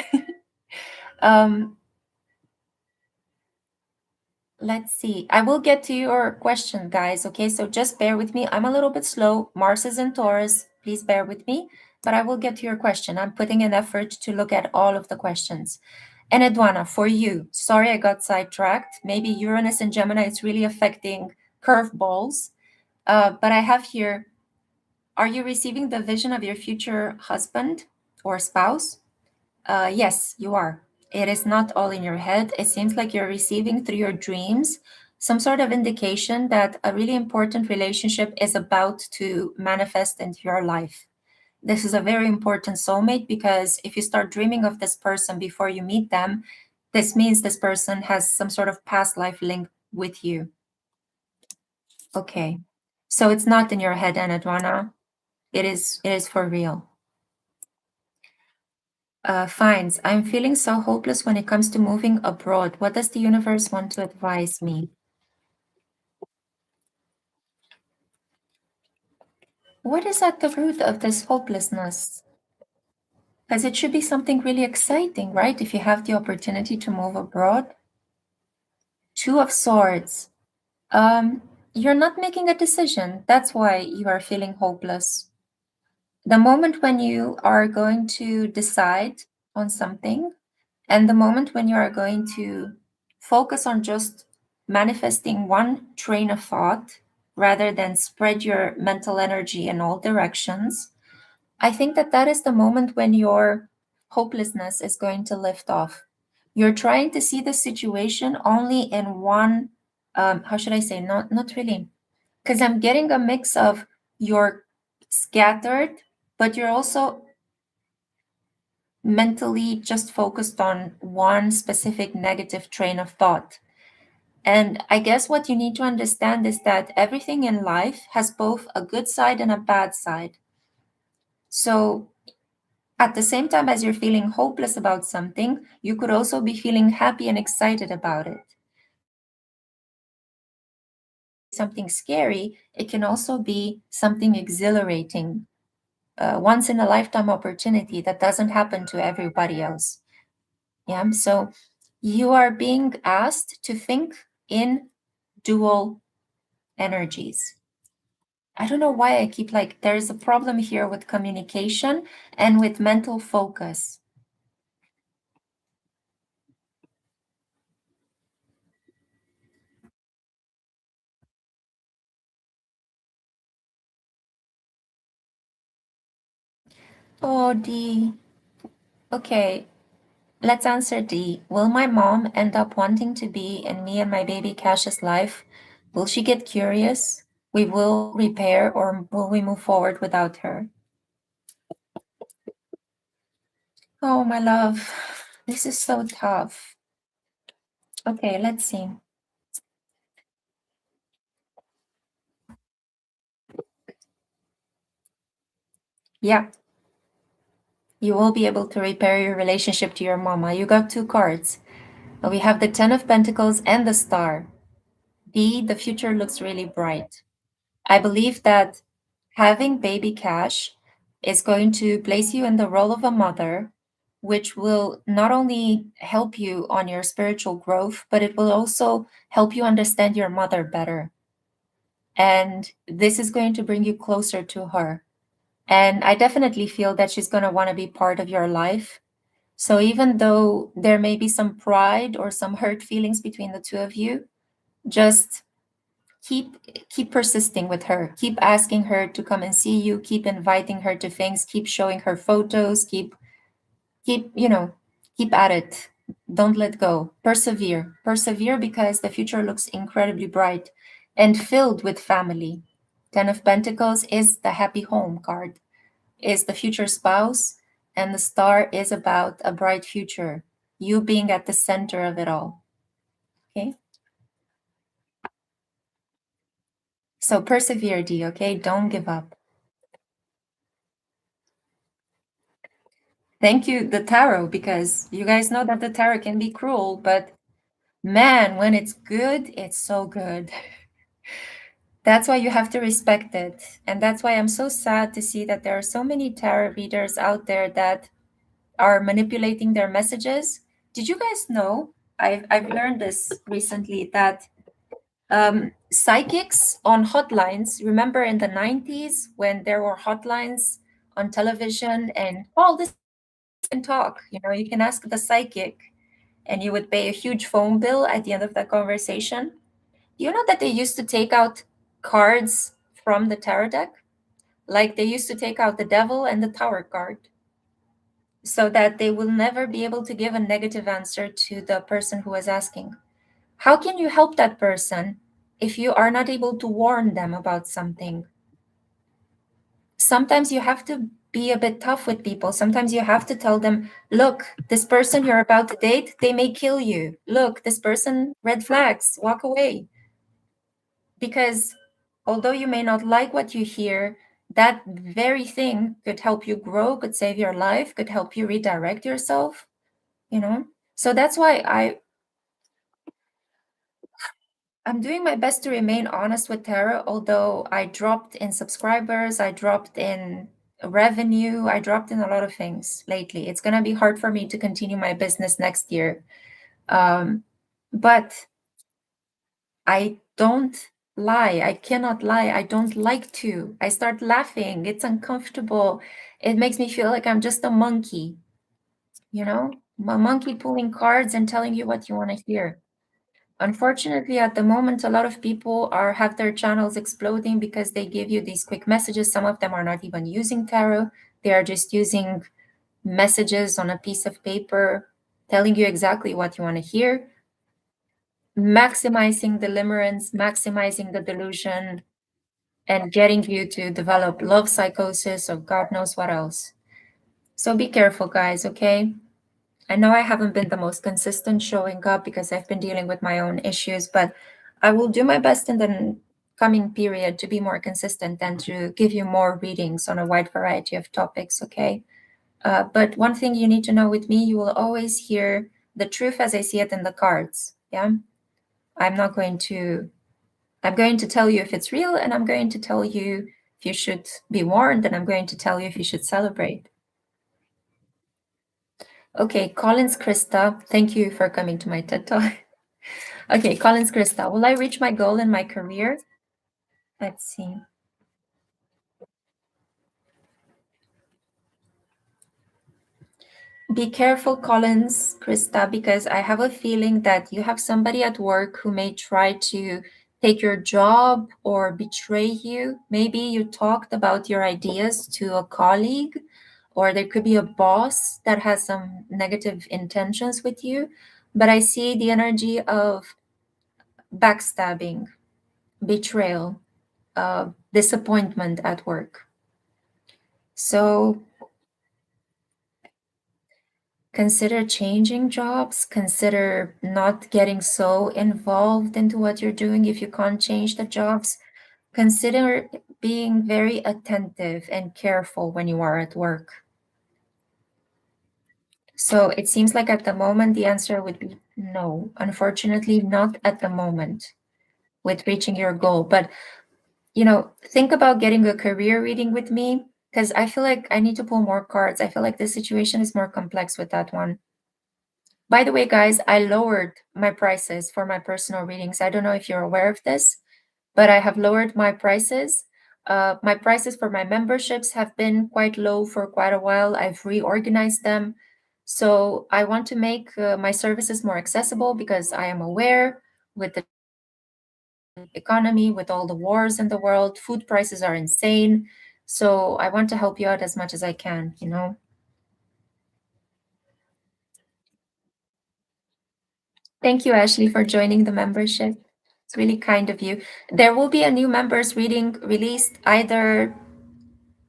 Let's see. I will get to your question, guys. Okay, so just bear with me. I'm a little bit slow. Mars is in Taurus. Please bear with me, but I will get to your question. I'm putting an effort to look at all of the questions. And Edwana, for you, sorry I got sidetracked. Maybe Uranus and Gemini is really affecting curveballs. But I have here, are you receiving the vision of your future husband or spouse? Yes, you are. It is not all in your head. It seems like you're receiving through your dreams some sort of indication that a really important relationship is about to manifest into your life. This is a very important soulmate, because if you start dreaming of this person before you meet them, this means this person has some sort of past life link with you. Okay. So it's not in your head, Anadwana. It is for real. Finds. I'm feeling so hopeless when it comes to moving abroad. What does the universe want to advise me? What is at the root of this hopelessness? Because it should be something really exciting, right? If you have the opportunity to move abroad. Two of Swords. Um, you're not making a decision. That's why you are feeling hopeless. The moment when you are going to decide on something, and the moment when you are going to focus on just manifesting one train of thought rather than spread your mental energy in all directions, I think that that is the moment when your hopelessness is going to lift off. You're trying to see the situation only in one, how should I say, not really, because I'm getting a mix of you're scattered, but you're also mentally just focused on one specific negative train of thought. And I guess what you need to understand is that everything in life has both a good side and a bad side. So at the same time as you're feeling hopeless about something, you could also be feeling happy and excited about it. Something scary, it can also be something exhilarating, once in a lifetime opportunity that doesn't happen to everybody else. Yeah. So you are being asked to think in dual energies. I don't know why I keep like, there's a problem here with communication and with mental focus. Oh, D. Okay, let's answer D. Will my mom end up wanting to be in me and my baby Cash's life? Will she get curious? We will repair, or will we move forward without her? Oh, my love, this is so tough. Okay, let's see. Yeah, you will be able to repair your relationship to your mama. You got two cards. We have the Ten of Pentacles and the Star. B, the future looks really bright. I believe that having baby Cash is going to place you in the role of a mother, which will not only help you on your spiritual growth, but it will also help you understand your mother better. And this is going to bring you closer to her. And I definitely feel that she's going to want to be part of your life. So even though there may be some pride or some hurt feelings between the two of you, just keep keep persisting with her. Keep asking her to come and see you, keep inviting her to things, keep showing her photos, keep, keep at it. Don't let go. Persevere. Persevere, because the future looks incredibly bright and filled with family. Ten of Pentacles is the happy home card, is the future spouse, and the Star is about a bright future, you being at the center of it all. Okay? So persevere, D, okay? Don't give up. Thank you, the tarot, because you guys know that the tarot can be cruel, but man, when it's good, it's so good. That's why you have to respect it. And that's why I'm so sad to see that there are so many tarot readers out there that are manipulating their messages. Did you guys know? I've learned this recently, that psychics on hotlines, remember in the 90s when there were hotlines on television, and oh, this can talk, you can ask the psychic, and you would pay a huge phone bill at the end of that conversation. You know that they used to take out cards from the tarot deck? Like they used to take out the devil and the tower card, so that they will never be able to give a negative answer to the person who was asking. How can you help that person if you are not able to warn them about something? Sometimes you have to be a bit tough with people. Sometimes you have to tell them, look, this person you're about to date, they may kill you. Look, this person, red flags, walk away. Because although you may not like what you hear, that very thing could help you grow, could save your life, could help you redirect yourself, you know? So that's why I'm doing my best to remain honest with tarot, although I dropped in subscribers, I dropped in revenue, I dropped in a lot of things lately. It's going to be hard for me to continue my business next year. But I don't lie. I cannot lie. I don't like to. I start laughing. It's uncomfortable. It makes me feel like I'm just a monkey, you know, a monkey pulling cards and telling you what you want to hear. Unfortunately, at the moment, a lot of people have their channels exploding because they give you these quick messages. Some of them are not even using tarot. They are just using messages on a piece of paper, telling you exactly what you want to hear, maximizing the limerence, maximizing the delusion, and getting you to develop love psychosis or God knows what else. So be careful, guys, okay? I know I haven't been the most consistent showing up because I've been dealing with my own issues, but I will do my best in the coming period to be more consistent and to give you more readings on a wide variety of topics, okay? But one thing you need to know with me, you will always hear the truth as I see it in the cards, yeah? I'm not going to, I'm going to tell you if it's real, and I'm going to tell you if you should be warned, and I'm going to tell you if you should celebrate. Okay, Collins Krista, thank you for coming to my TED Talk. Okay, Collins Krista, will I reach my goal in my career? Let's see. Be careful, Collins Krista, because I have a feeling that you have somebody at work who may try to take your job or betray you. Maybe you talked about your ideas to a colleague, or there could be a boss that has some negative intentions with you. But I see the energy of backstabbing, betrayal, disappointment at work. So consider changing jobs, consider not getting so involved into what you're doing if you can't change the jobs. Consider being very attentive and careful when you are at work. So it seems like at the moment the answer would be no. Unfortunately, not at the moment with reaching your goal. But think about getting a career reading with me because I feel like I need to pull more cards. I feel like this situation is more complex with that one. By the way, guys, I lowered my prices for my personal readings. I don't know if you're aware of this, but I have lowered my prices. My prices for my memberships have been quite low for quite a while. I've reorganized them. So I want to make my services more accessible because I am aware with the economy, with all the wars in the world, food prices are insane. So I want to help you out as much as I can. Thank you, Ashley, for joining the membership. It's really kind of you. There will be a new members reading released either,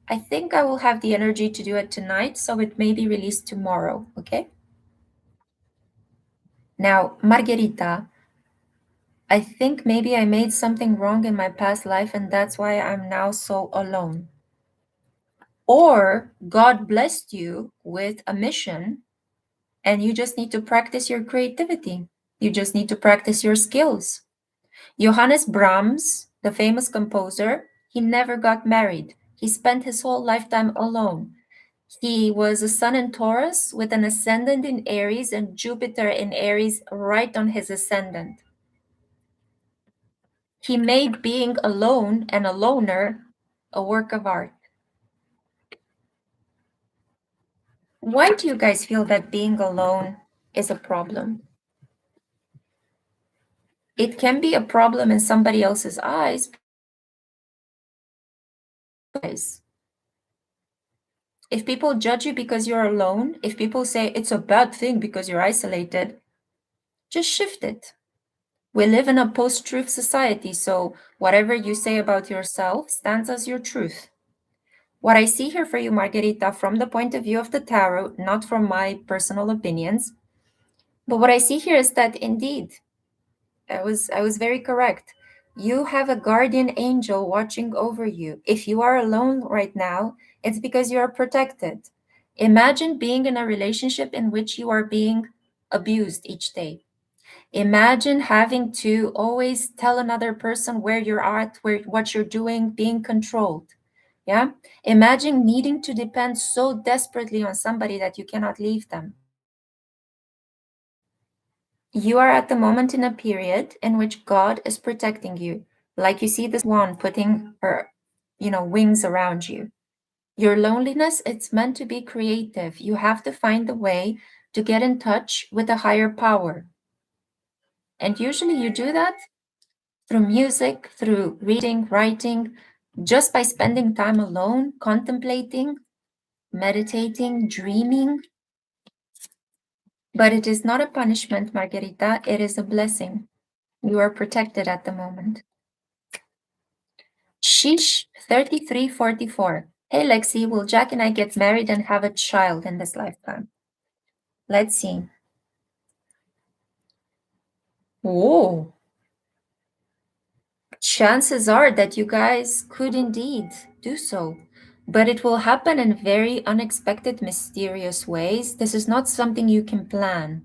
I think I will have the energy to do it tonight, so it may be released tomorrow, okay? Now, Margherita, I think maybe I made something wrong in my past life and that's why I'm now so alone. Or God blessed you with a mission and you just need to practice your creativity. You just need to practice your skills. Johannes Brahms, the famous composer, he never got married. He spent his whole lifetime alone. He was a sun in Taurus with an ascendant in Aries and Jupiter in Aries right on his ascendant. He made being alone and a loner a work of art. Why do you guys feel that being alone is a problem? It can be a problem in somebody else's eyes. If people judge you because you're alone, if people say it's a bad thing because you're isolated, just shift it. We live in a post-truth society, so whatever you say about yourself stands as your truth. What I see here for you, Margarita, from the point of view of the tarot, not from my personal opinions, but what I see here is that indeed, I was very correct. You have a guardian angel watching over you. If you are alone right now, it's because you are protected. Imagine being in a relationship in which you are being abused each day. Imagine having to always tell another person where you're at, where what you're doing, being controlled. Yeah? Imagine needing to depend so desperately on somebody that you cannot leave them. You are at the moment in a period in which God is protecting you. Like you see this swan putting her, wings around you. Your loneliness, it's meant to be creative. You have to find a way to get in touch with a higher power. And usually you do that through music, through reading, writing, just by spending time alone, contemplating, meditating, dreaming. But it is not a punishment, Margarita. It is a blessing. You are protected at the moment. Sheesh, 3344. Hey, Lexi, will Jack and I get married and have a child in this lifetime? Let's see. Oh, chances are that you guys could indeed do so, but it will happen in very unexpected, mysterious ways. This is not something you can plan.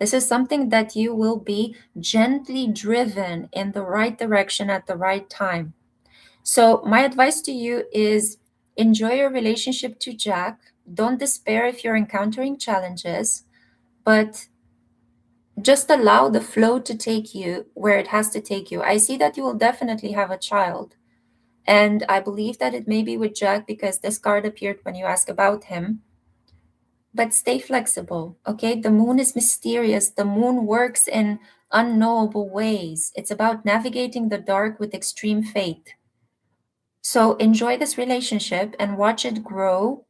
This is something that you will be gently driven in the right direction at the right time. So, my advice to you is enjoy your relationship to Jack. Don't despair if you're encountering challenges, but just allow the flow to take you where it has to take you. I see that you will definitely have a child. And I believe that it may be with Jack because this card appeared when you asked about him. But stay flexible, okay? The moon is mysterious. The moon works in unknowable ways. It's about navigating the dark with extreme faith. So enjoy this relationship and watch it grow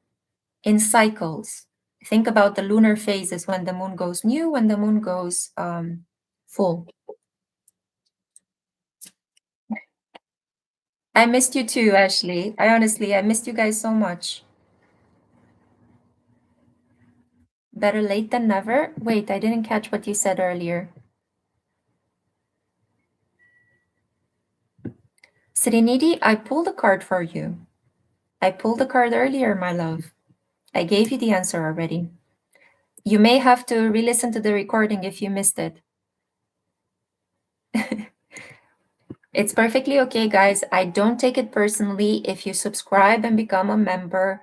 in cycles. Think about the lunar phases when the moon goes new, when the moon goes full. I missed you too, Ashley. I missed you guys so much. Better late than never. Wait, I didn't catch what you said earlier. Serenity, I pulled a card for you. I pulled the card earlier, my love. I gave you the answer already. You may have to re-listen to the recording if you missed it. It's perfectly okay, guys. I don't take it personally if you subscribe and become a member.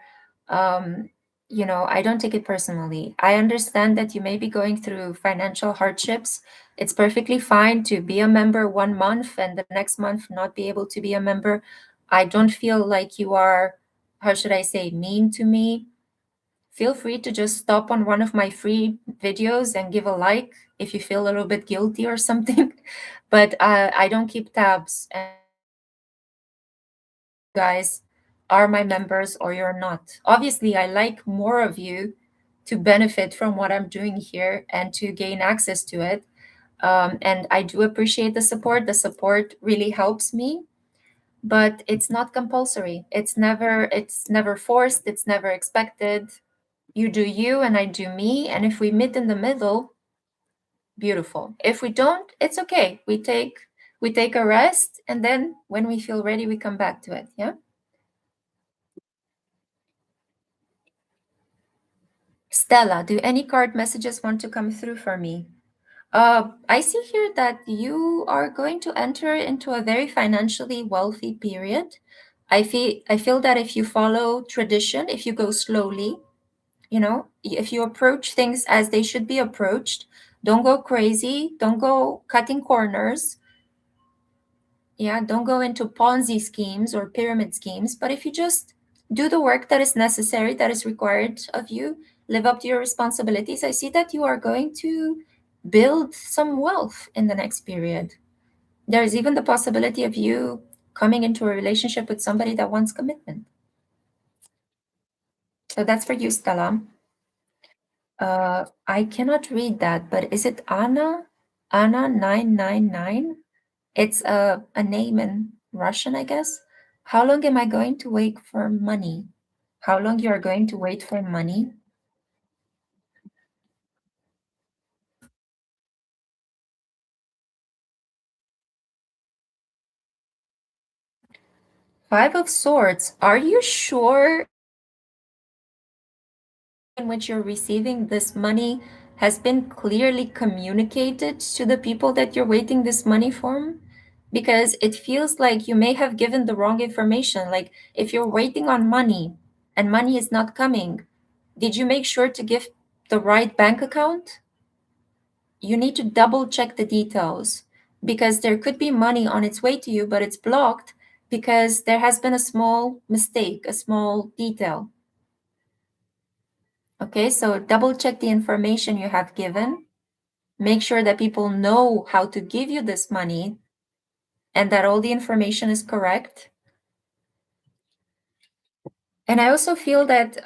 Um, I don't take it personally. I understand that you may be going through financial hardships. It's perfectly fine to be a member 1 month and the next month not be able to be a member. I don't feel like you are, how should I say, mean to me. Feel free to just stop on one of my free videos and give a like if you feel a little bit guilty or something. But I don't keep tabs. And guys are my members or you're not. Obviously, I like more of you to benefit from what I'm doing here and to gain access to it. And I do appreciate the support. The support really helps me, but it's not compulsory. It's never forced. It's never expected. You do you and I do me. And if we meet in the middle, beautiful. If we don't, it's okay. We take a rest, and then when we feel ready, we come back to it. Yeah. Stella, do any card messages want to come through for me? I see here that you are going to enter into a very financially wealthy period. I feel that if you follow tradition, if you go slowly, if you approach things as they should be approached, don't go crazy, don't go cutting corners. Yeah, don't go into Ponzi schemes or pyramid schemes, but if you just do the work that is necessary, that is required of you, live up to your responsibilities, I see that you are going to build some wealth in the next period. There's even the possibility of you coming into a relationship with somebody that wants commitment. So that's for you, Stella. I cannot read that, but is it Anna? Anna 999? It's a name in Russian, I guess. How long am I going to wait for money? How long you are going to wait for money? Five of Swords. Are you sure in which you're receiving this money has been clearly communicated to the people that you're waiting this money from? Because it feels like you may have given the wrong information. Like if you're waiting on money and money is not coming, did you make sure to give the right bank account? You need to double check the details because there could be money on its way to you, but it's blocked because there has been a small mistake, a small detail. Okay, so double check the information you have given. Make sure that people know how to give you this money and that all the information is correct. And I also feel that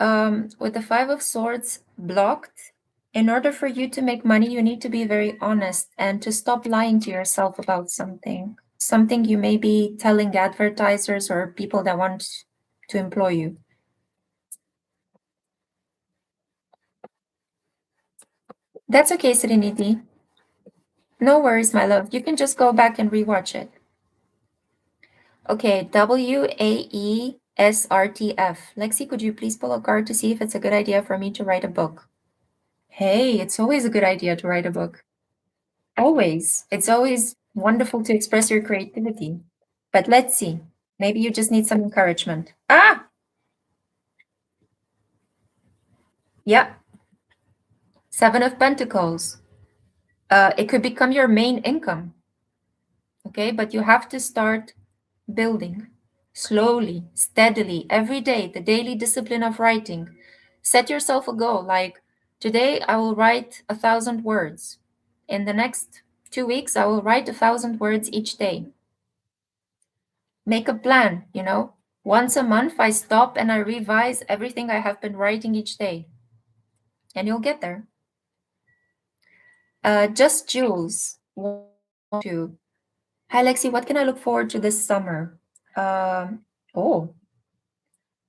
with the Five of Swords blocked, in order for you to make money, you need to be very honest and to stop lying to yourself about something. Something you may be telling advertisers or people that want to employ you. That's okay, Serenity. No worries, my love. You can just go back and rewatch it. Okay, WAESRTF. Lexi, could you please pull a card to see if it's a good idea for me to write a book? Hey, it's always a good idea to write a book. Always. It's always wonderful to express your creativity. But let's see. Maybe you just need some encouragement. Ah, yeah. Seven of Pentacles. It could become your main income. Okay, but you have to start building slowly, steadily, every day, the daily discipline of writing. Set yourself a goal like today I will write 1,000 words. In the next 2 weeks, I will write 1,000 words each day. Make a plan, you know. Once a month, I stop and I revise everything I have been writing each day, and you'll get there. Just Jules. Two. Hi, Lexi. What can I look forward to this summer? Oh,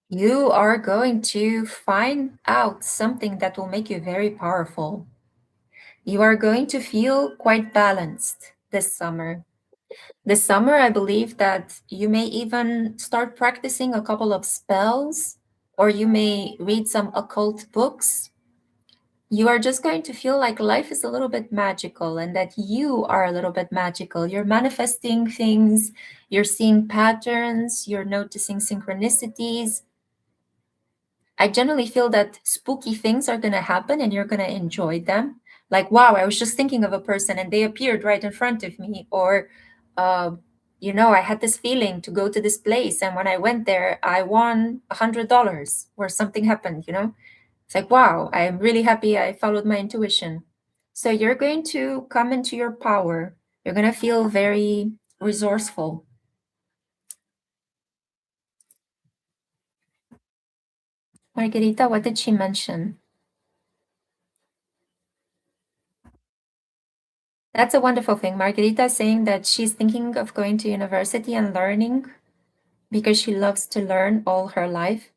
you are going to find out something that will make you very powerful. You are going to feel quite balanced this summer. This summer, I believe that you may even start practicing a couple of spells, or you may read some occult books. You are just going to feel like life is a little bit magical and that you are a little bit magical. You're manifesting things, you're seeing patterns, you're noticing synchronicities. I generally feel that spooky things are going to happen and you're going to enjoy them. Like, wow, I was just thinking of a person and they appeared right in front of me. Or, uh, I had this feeling to go to this place. And when I went there, I won $100 or something happened. It's like, wow, I'm really happy I followed my intuition. So you're going to come into your power. You're going to feel very resourceful. Margarita, what did she mention? That's a wonderful thing. Margarita is saying that she's thinking of going to university and learning because she loves to learn all her life.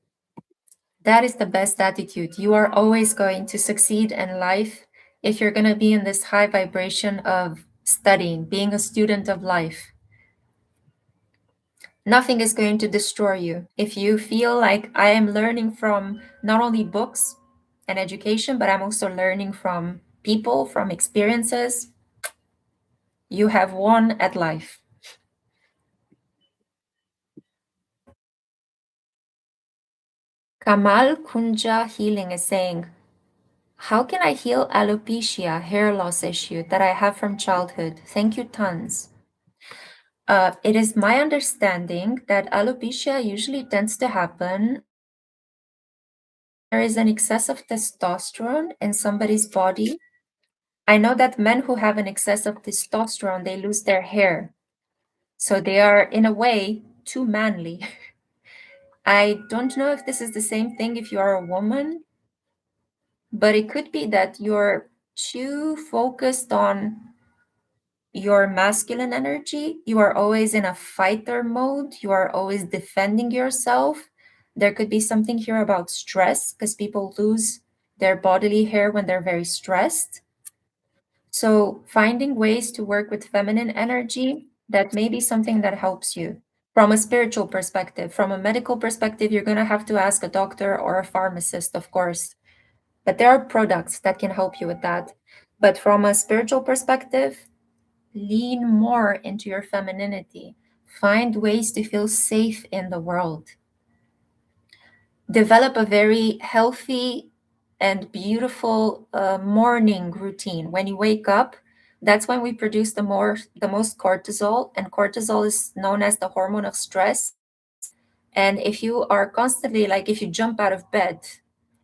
That is the best attitude. You are always going to succeed in life if you're going to be in this high vibration of studying, being a student of life. Nothing is going to destroy you. If you feel like I am learning from not only books and education, but I'm also learning from people, from experiences, you have won at life. Kamal Kunja Healing is saying, how can I heal alopecia, hair loss issue that I have from childhood? Thank you, tons. It is my understanding that alopecia usually tends to happen. There is an excess of testosterone in somebody's body. I know that men who have an excess of testosterone, they lose their hair. So they are, in a way, too manly. I don't know if this is the same thing if you are a woman, but it could be that you're too focused on your masculine energy. You are always in a fighter mode. You are always defending yourself. There could be something here about stress, because people lose their bodily hair when they're very stressed. So finding ways to work with feminine energy, that may be something that helps you from a spiritual perspective. From a medical perspective, you're going to have to ask a doctor or a pharmacist, of course. But there are products that can help you with that. But from a spiritual perspective, lean more into your femininity. Find ways to feel safe in the world. Develop a very healthy and beautiful morning routine. When you wake up, that's when we produce the most cortisol, and cortisol is known as the hormone of stress. And if you are constantly, like, if you jump out of bed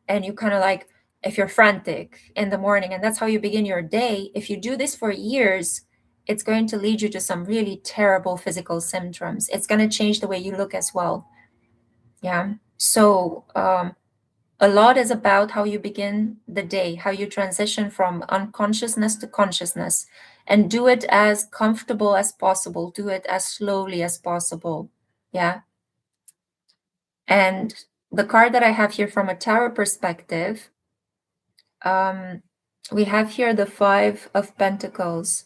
and you kind of like, if you're frantic in the morning and that's how you begin your day, if you do this for years, it's going to lead you to some really terrible physical symptoms. It's going to change the way you look as well. Yeah. So a lot is about how you begin the day, how you transition from unconsciousness to consciousness, and do it as comfortable as possible. Do it as slowly as possible. Yeah. And the card that I have here from a tarot perspective, we have here the Five of Pentacles.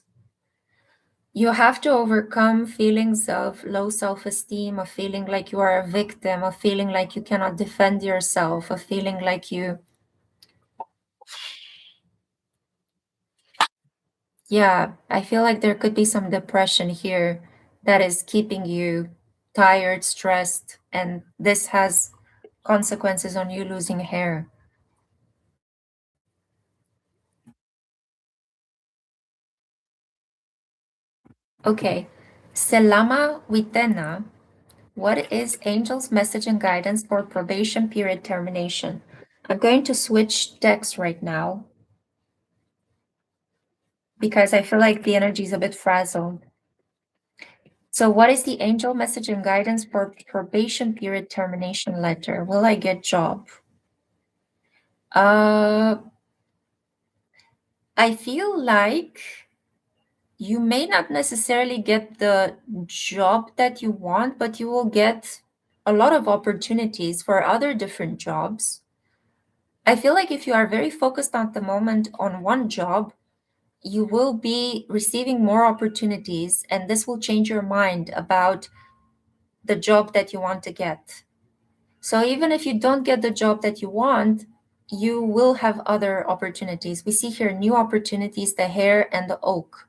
You have to overcome feelings of low self-esteem, of feeling like you are a victim, of feeling like you cannot defend yourself, of feeling like you, yeah, I feel like there could be some depression here that is keeping you tired, stressed, and this has consequences on you losing hair. Okay, Selama Witena, what is Angel's message and guidance for probation period termination? I'm going to switch decks right now because I feel like the energy is a bit frazzled. So what is the angel message and guidance for probation period termination letter? Will I get job? I feel like you may not necessarily get the job that you want, but you will get a lot of opportunities for other different jobs. I feel like if you are very focused at the moment on one job, you will be receiving more opportunities, and this will change your mind about the job that you want to get. So even if you don't get the job that you want, you will have other opportunities. We see here new opportunities, the hare and the oak.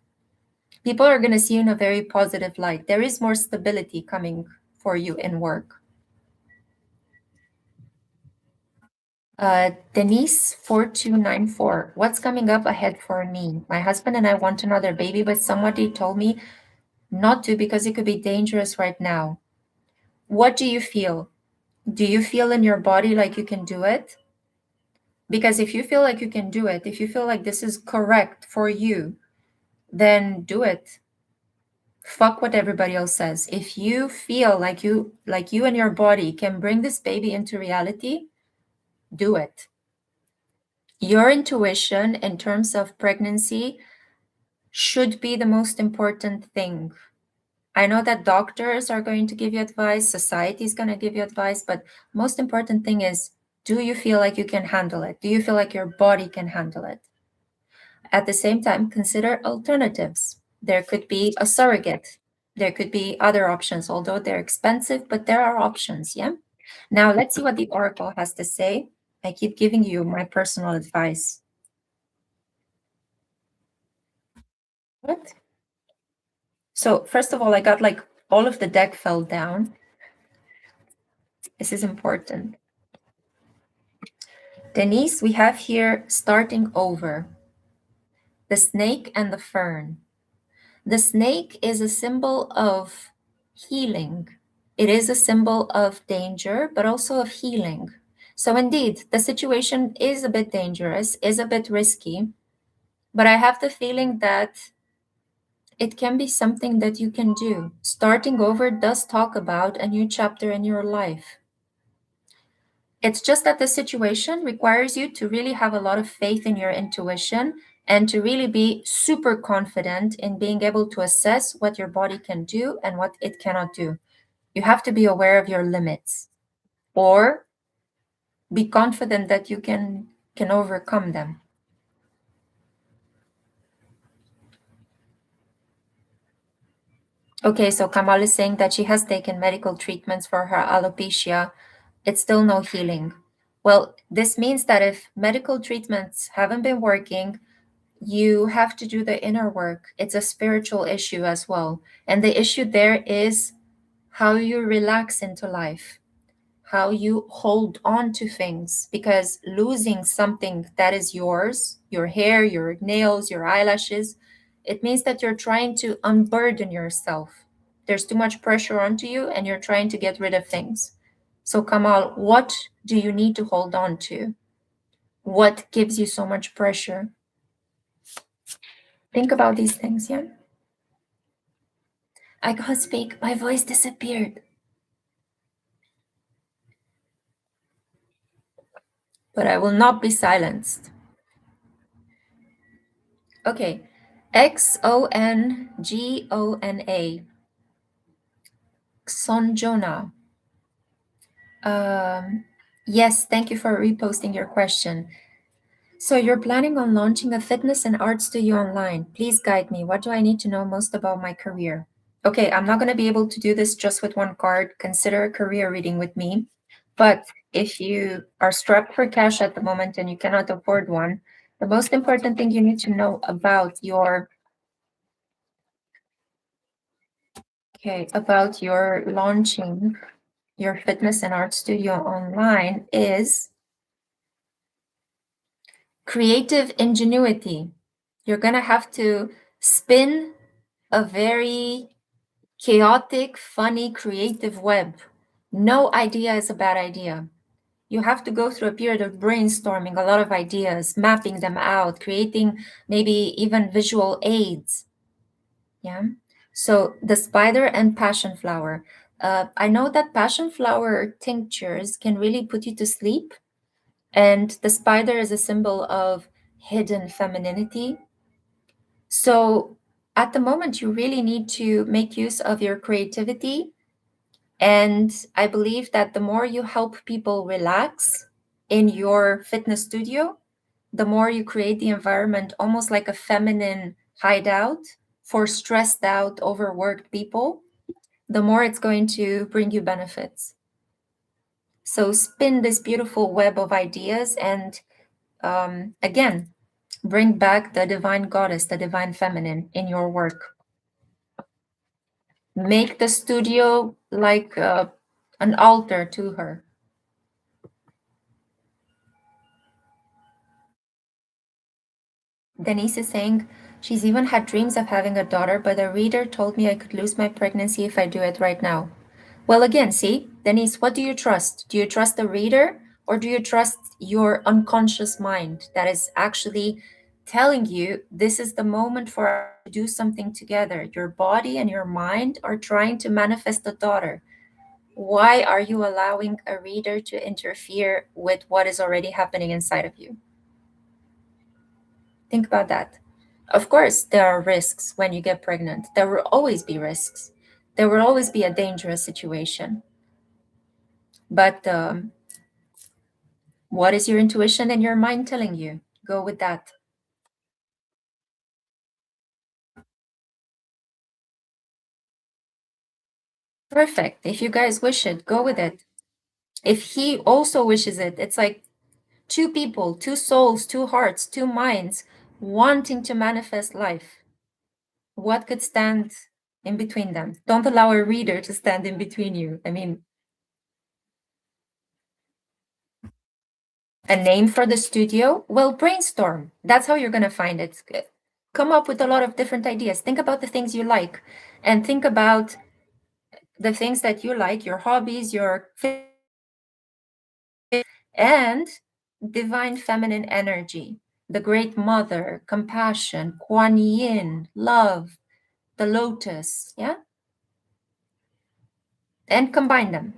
People are going to see you in a very positive light. There is more stability coming for you in work. Denise 4294. What's coming up ahead for me? My husband and I want another baby, but somebody told me not to because it could be dangerous right now. What do you feel? Do you feel in your body like you can do it? Because if you feel like you can do it, if you feel like this is correct for you, then do it. Fuck what everybody else says. If you feel like you and your body can bring this baby into reality, do it. Your intuition in terms of pregnancy should be the most important thing. I know that doctors are going to give you advice, society is going to give you advice, but most important thing is, do you feel like you can handle it? Do you feel like your body can handle it? At the same time, consider alternatives. There could be a surrogate. There could be other options, although they're expensive, but there are options, yeah? Now, let's see what the oracle has to say. I keep giving you my personal advice. What? So, first of all, I got like all of the deck fell down. This is important. Denise, we have here starting over. The snake and the fern. The snake is a symbol of healing. It is a symbol of danger, but also of healing. So indeed, the situation is a bit dangerous, is a bit risky, but I have the feeling that it can be something that you can do. Starting over does talk about a new chapter in your life. It's just that the situation requires you to really have a lot of faith in your intuition and to really be super confident in being able to assess what your body can do and what it cannot do. You have to be aware of your limits. or be confident that you can overcome them. Okay, so Kamal is saying that she has taken medical treatments for her alopecia. It's still no healing. Well, this means that if medical treatments haven't been working, you have to do the inner work. It's a spiritual issue as well. And the issue there is how you relax into life, how you hold on to things, because losing something that is yours, your hair, your nails, your eyelashes, it means that you're trying to unburden yourself. There's too much pressure onto you and you're trying to get rid of things. So, Kamal, what do you need to hold on to? What gives you so much pressure? Think about these things, yeah? I can't speak. My voice disappeared. But I will not be silenced. Okay. Xongona. Sonjona. Um, yes, thank you for reposting your question. So you're planning on launching a fitness and art studio online. Please guide me. What do I need to know most about my career? Okay, I'm not going to be able to do this just with one card. Consider a career reading with me. But if you are strapped for cash at the moment and you cannot afford one, the most important thing you need to know about your launching your fitness and art studio online is creative ingenuity. You're going to have to spin a very chaotic, funny, creative web. No idea is a bad idea. You have to go through a period of brainstorming a lot of ideas, mapping them out, creating maybe even visual aids. Yeah. So the spider and passion flower. I know that passion flower tinctures can really put you to sleep. And the spider is a symbol of hidden femininity. So at the moment, you really need to make use of your creativity. And I believe that the more you help people relax in your fitness studio, the more you create the environment almost like a feminine hideout for stressed out, overworked people, the more it's going to bring you benefits. So spin this beautiful web of ideas and again, bring back the divine goddess, the divine feminine in your work. Make the studio like an altar to her. Denise is saying she's even had dreams of having a daughter, but a reader told me I could lose my pregnancy if I do it right now. Well, again, see, Denise, what do you trust? Do you trust the reader or do you trust your unconscious mind that is actually telling you this is the moment for us to do something together? Your body and your mind are trying to manifest a daughter. Why are you allowing a reader to interfere with what is already happening inside of you? Think about that. Of course, there are risks when you get pregnant. There will always be risks. There will always be a dangerous situation. But what is your intuition and your mind telling you? Go with that. Perfect. If you guys wish it, go with it. If he also wishes it, it's like two people, two souls, two hearts, two minds wanting to manifest life. What could stand in between them? Don't allow a reader to stand in between you. I mean, a name for the studio? Well, brainstorm. That's how you're going to find it. Come up with a lot of different ideas. Think about the things you like and think about the things that you like, your hobbies, your and divine feminine energy, the great mother, compassion, Kuan Yin, love, the lotus, yeah? And combine them.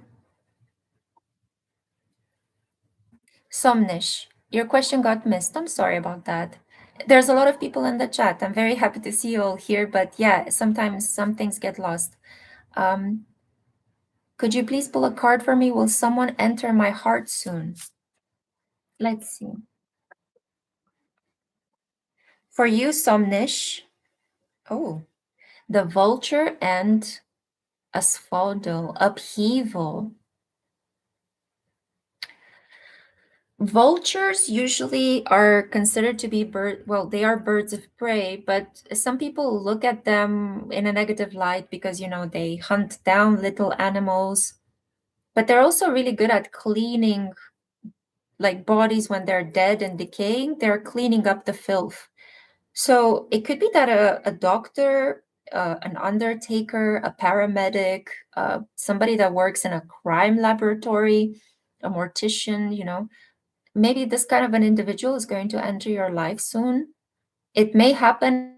Somnish, your question got missed. I'm sorry about that. There's a lot of people in the chat. I'm very happy to see you all here, but yeah, sometimes some things get lost. Um, Could you please pull a card for me? Will someone enter my heart soon? Let's see. For you, Somnish. Oh, the vulture and asphodel, upheaval. Vultures usually are considered to be well, they are birds of prey, but some people look at them in a negative light because, they hunt down little animals, but they're also really good at cleaning like bodies when they're dead and decaying. They're cleaning up the filth. So it could be that a doctor, an undertaker, a paramedic, somebody that works in a crime laboratory, a mortician, maybe this kind of an individual is going to enter your life soon. It may happen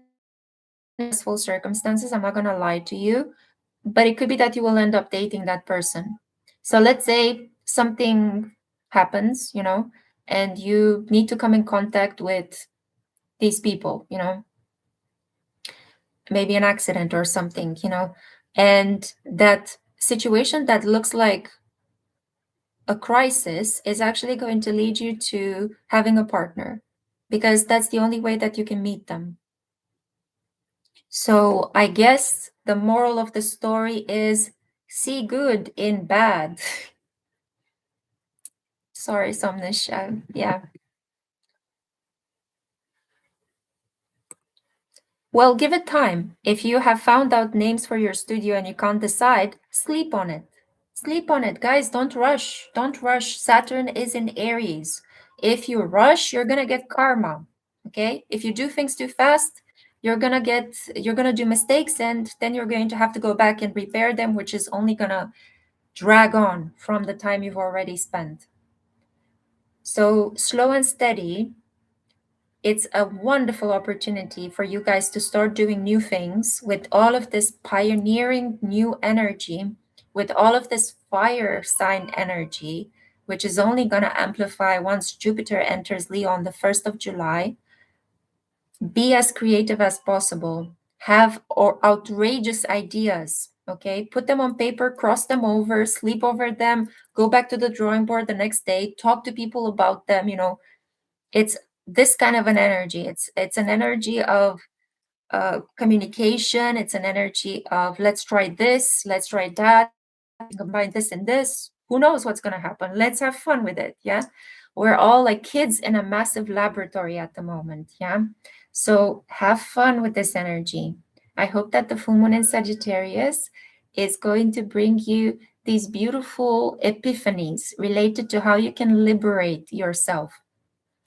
in stressful circumstances, I'm not going to lie to you, but it could be that you will end up dating that person. So let's say something happens, and you need to come in contact with these people, maybe an accident or something, and that situation that looks like a crisis is actually going to lead you to having a partner because that's the only way that you can meet them. So I guess the moral of the story is see good in bad. Sorry, Somnish. Yeah. Well, give it time. If you have found out names for your studio and you can't decide, sleep on it. Sleep on it, guys. Don't rush. Don't rush. Saturn is in Aries. If you rush, you're going to get karma. Okay? If you do things too fast, you're going to do mistakes and then you're going to have to go back and repair them, which is only going to drag on from the time you've already spent. So, slow and steady, it's a wonderful opportunity for you guys to start doing new things with all of this pioneering new energy, with all of this fire sign energy, which is only going to amplify once Jupiter enters Leo on the 1st of July. Be as creative as possible. Have outrageous ideas, okay? Put them on paper, cross them over, sleep over them, go back to the drawing board the next day, talk to people about them, it's this kind of an energy. It's an energy of communication. It's an energy of let's try this, let's try that, combine this and this. Who knows what's going to happen? Let's have fun with it. Yeah. We're all like kids in a massive laboratory at the moment. Yeah. So have fun with this energy. I hope that the full moon in Sagittarius is going to bring you these beautiful epiphanies related to how you can liberate yourself,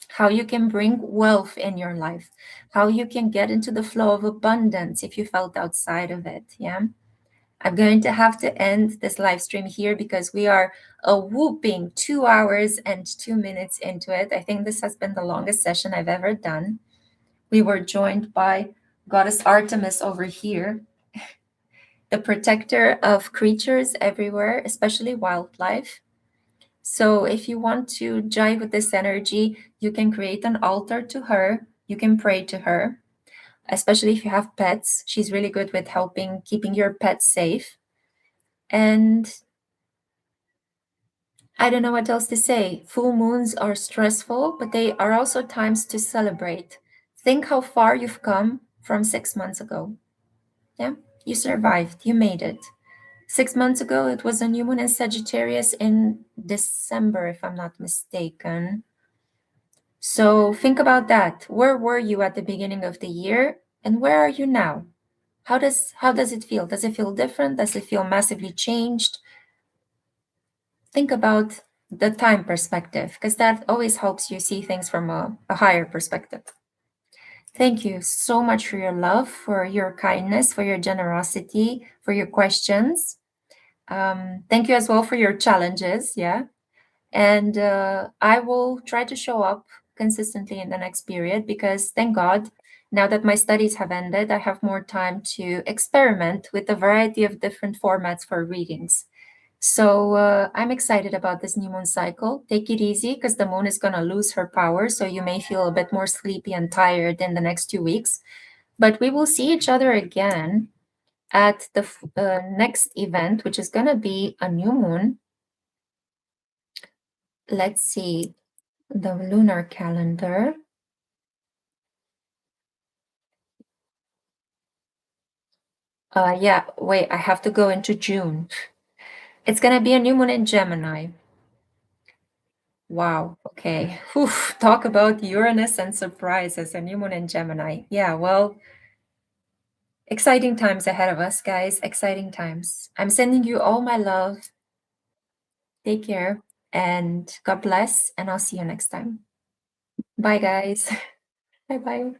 how you can bring wealth in your life, how you can get into the flow of abundance if you felt outside of it. Yeah. I'm going to have to end this live stream here because we are a whooping 2 hours and 2 minutes into it. I think this has been the longest session I've ever done. We were joined by Goddess Artemis over here, the protector of creatures everywhere, especially wildlife. So if you want to jive with this energy, you can create an altar to her. You can pray to her, especially if you have pets. She's really good with helping keeping your pets safe. And I don't know what else to say. Full moons are stressful, but they are also times to celebrate. Think how far you've come from 6 months ago. Yeah, you survived. You made it. 6 months ago, it was a new moon in Sagittarius in December, if I'm not mistaken. So think about that. Where were you at the beginning of the year and where are you now? How does it feel? Does it feel different? Does it feel massively changed? Think about the time perspective because that always helps you see things from a higher perspective. Thank you so much for your love, for your kindness, for your generosity, for your questions. Thank you as well for your challenges. Yeah. And I will try to show up consistently in the next period because thank God, now that my studies have ended, I have more time to experiment with a variety of different formats for readings. So I'm excited about this new moon cycle. Take it easy because the moon is going to lose her power. So you may feel a bit more sleepy and tired in the next 2 weeks. But we will see each other again at the next event, which is going to be a new moon. Let's see the lunar calendar. Yeah, wait, I have to go into June. It's going to be a new moon in Gemini. Wow, okay. Whew, talk about Uranus and surprises, a new moon in Gemini. Yeah, well, exciting times ahead of us, guys. Exciting times. I'm sending you all my love. Take care and God bless, and I'll see you next time. Bye, guys. Bye bye.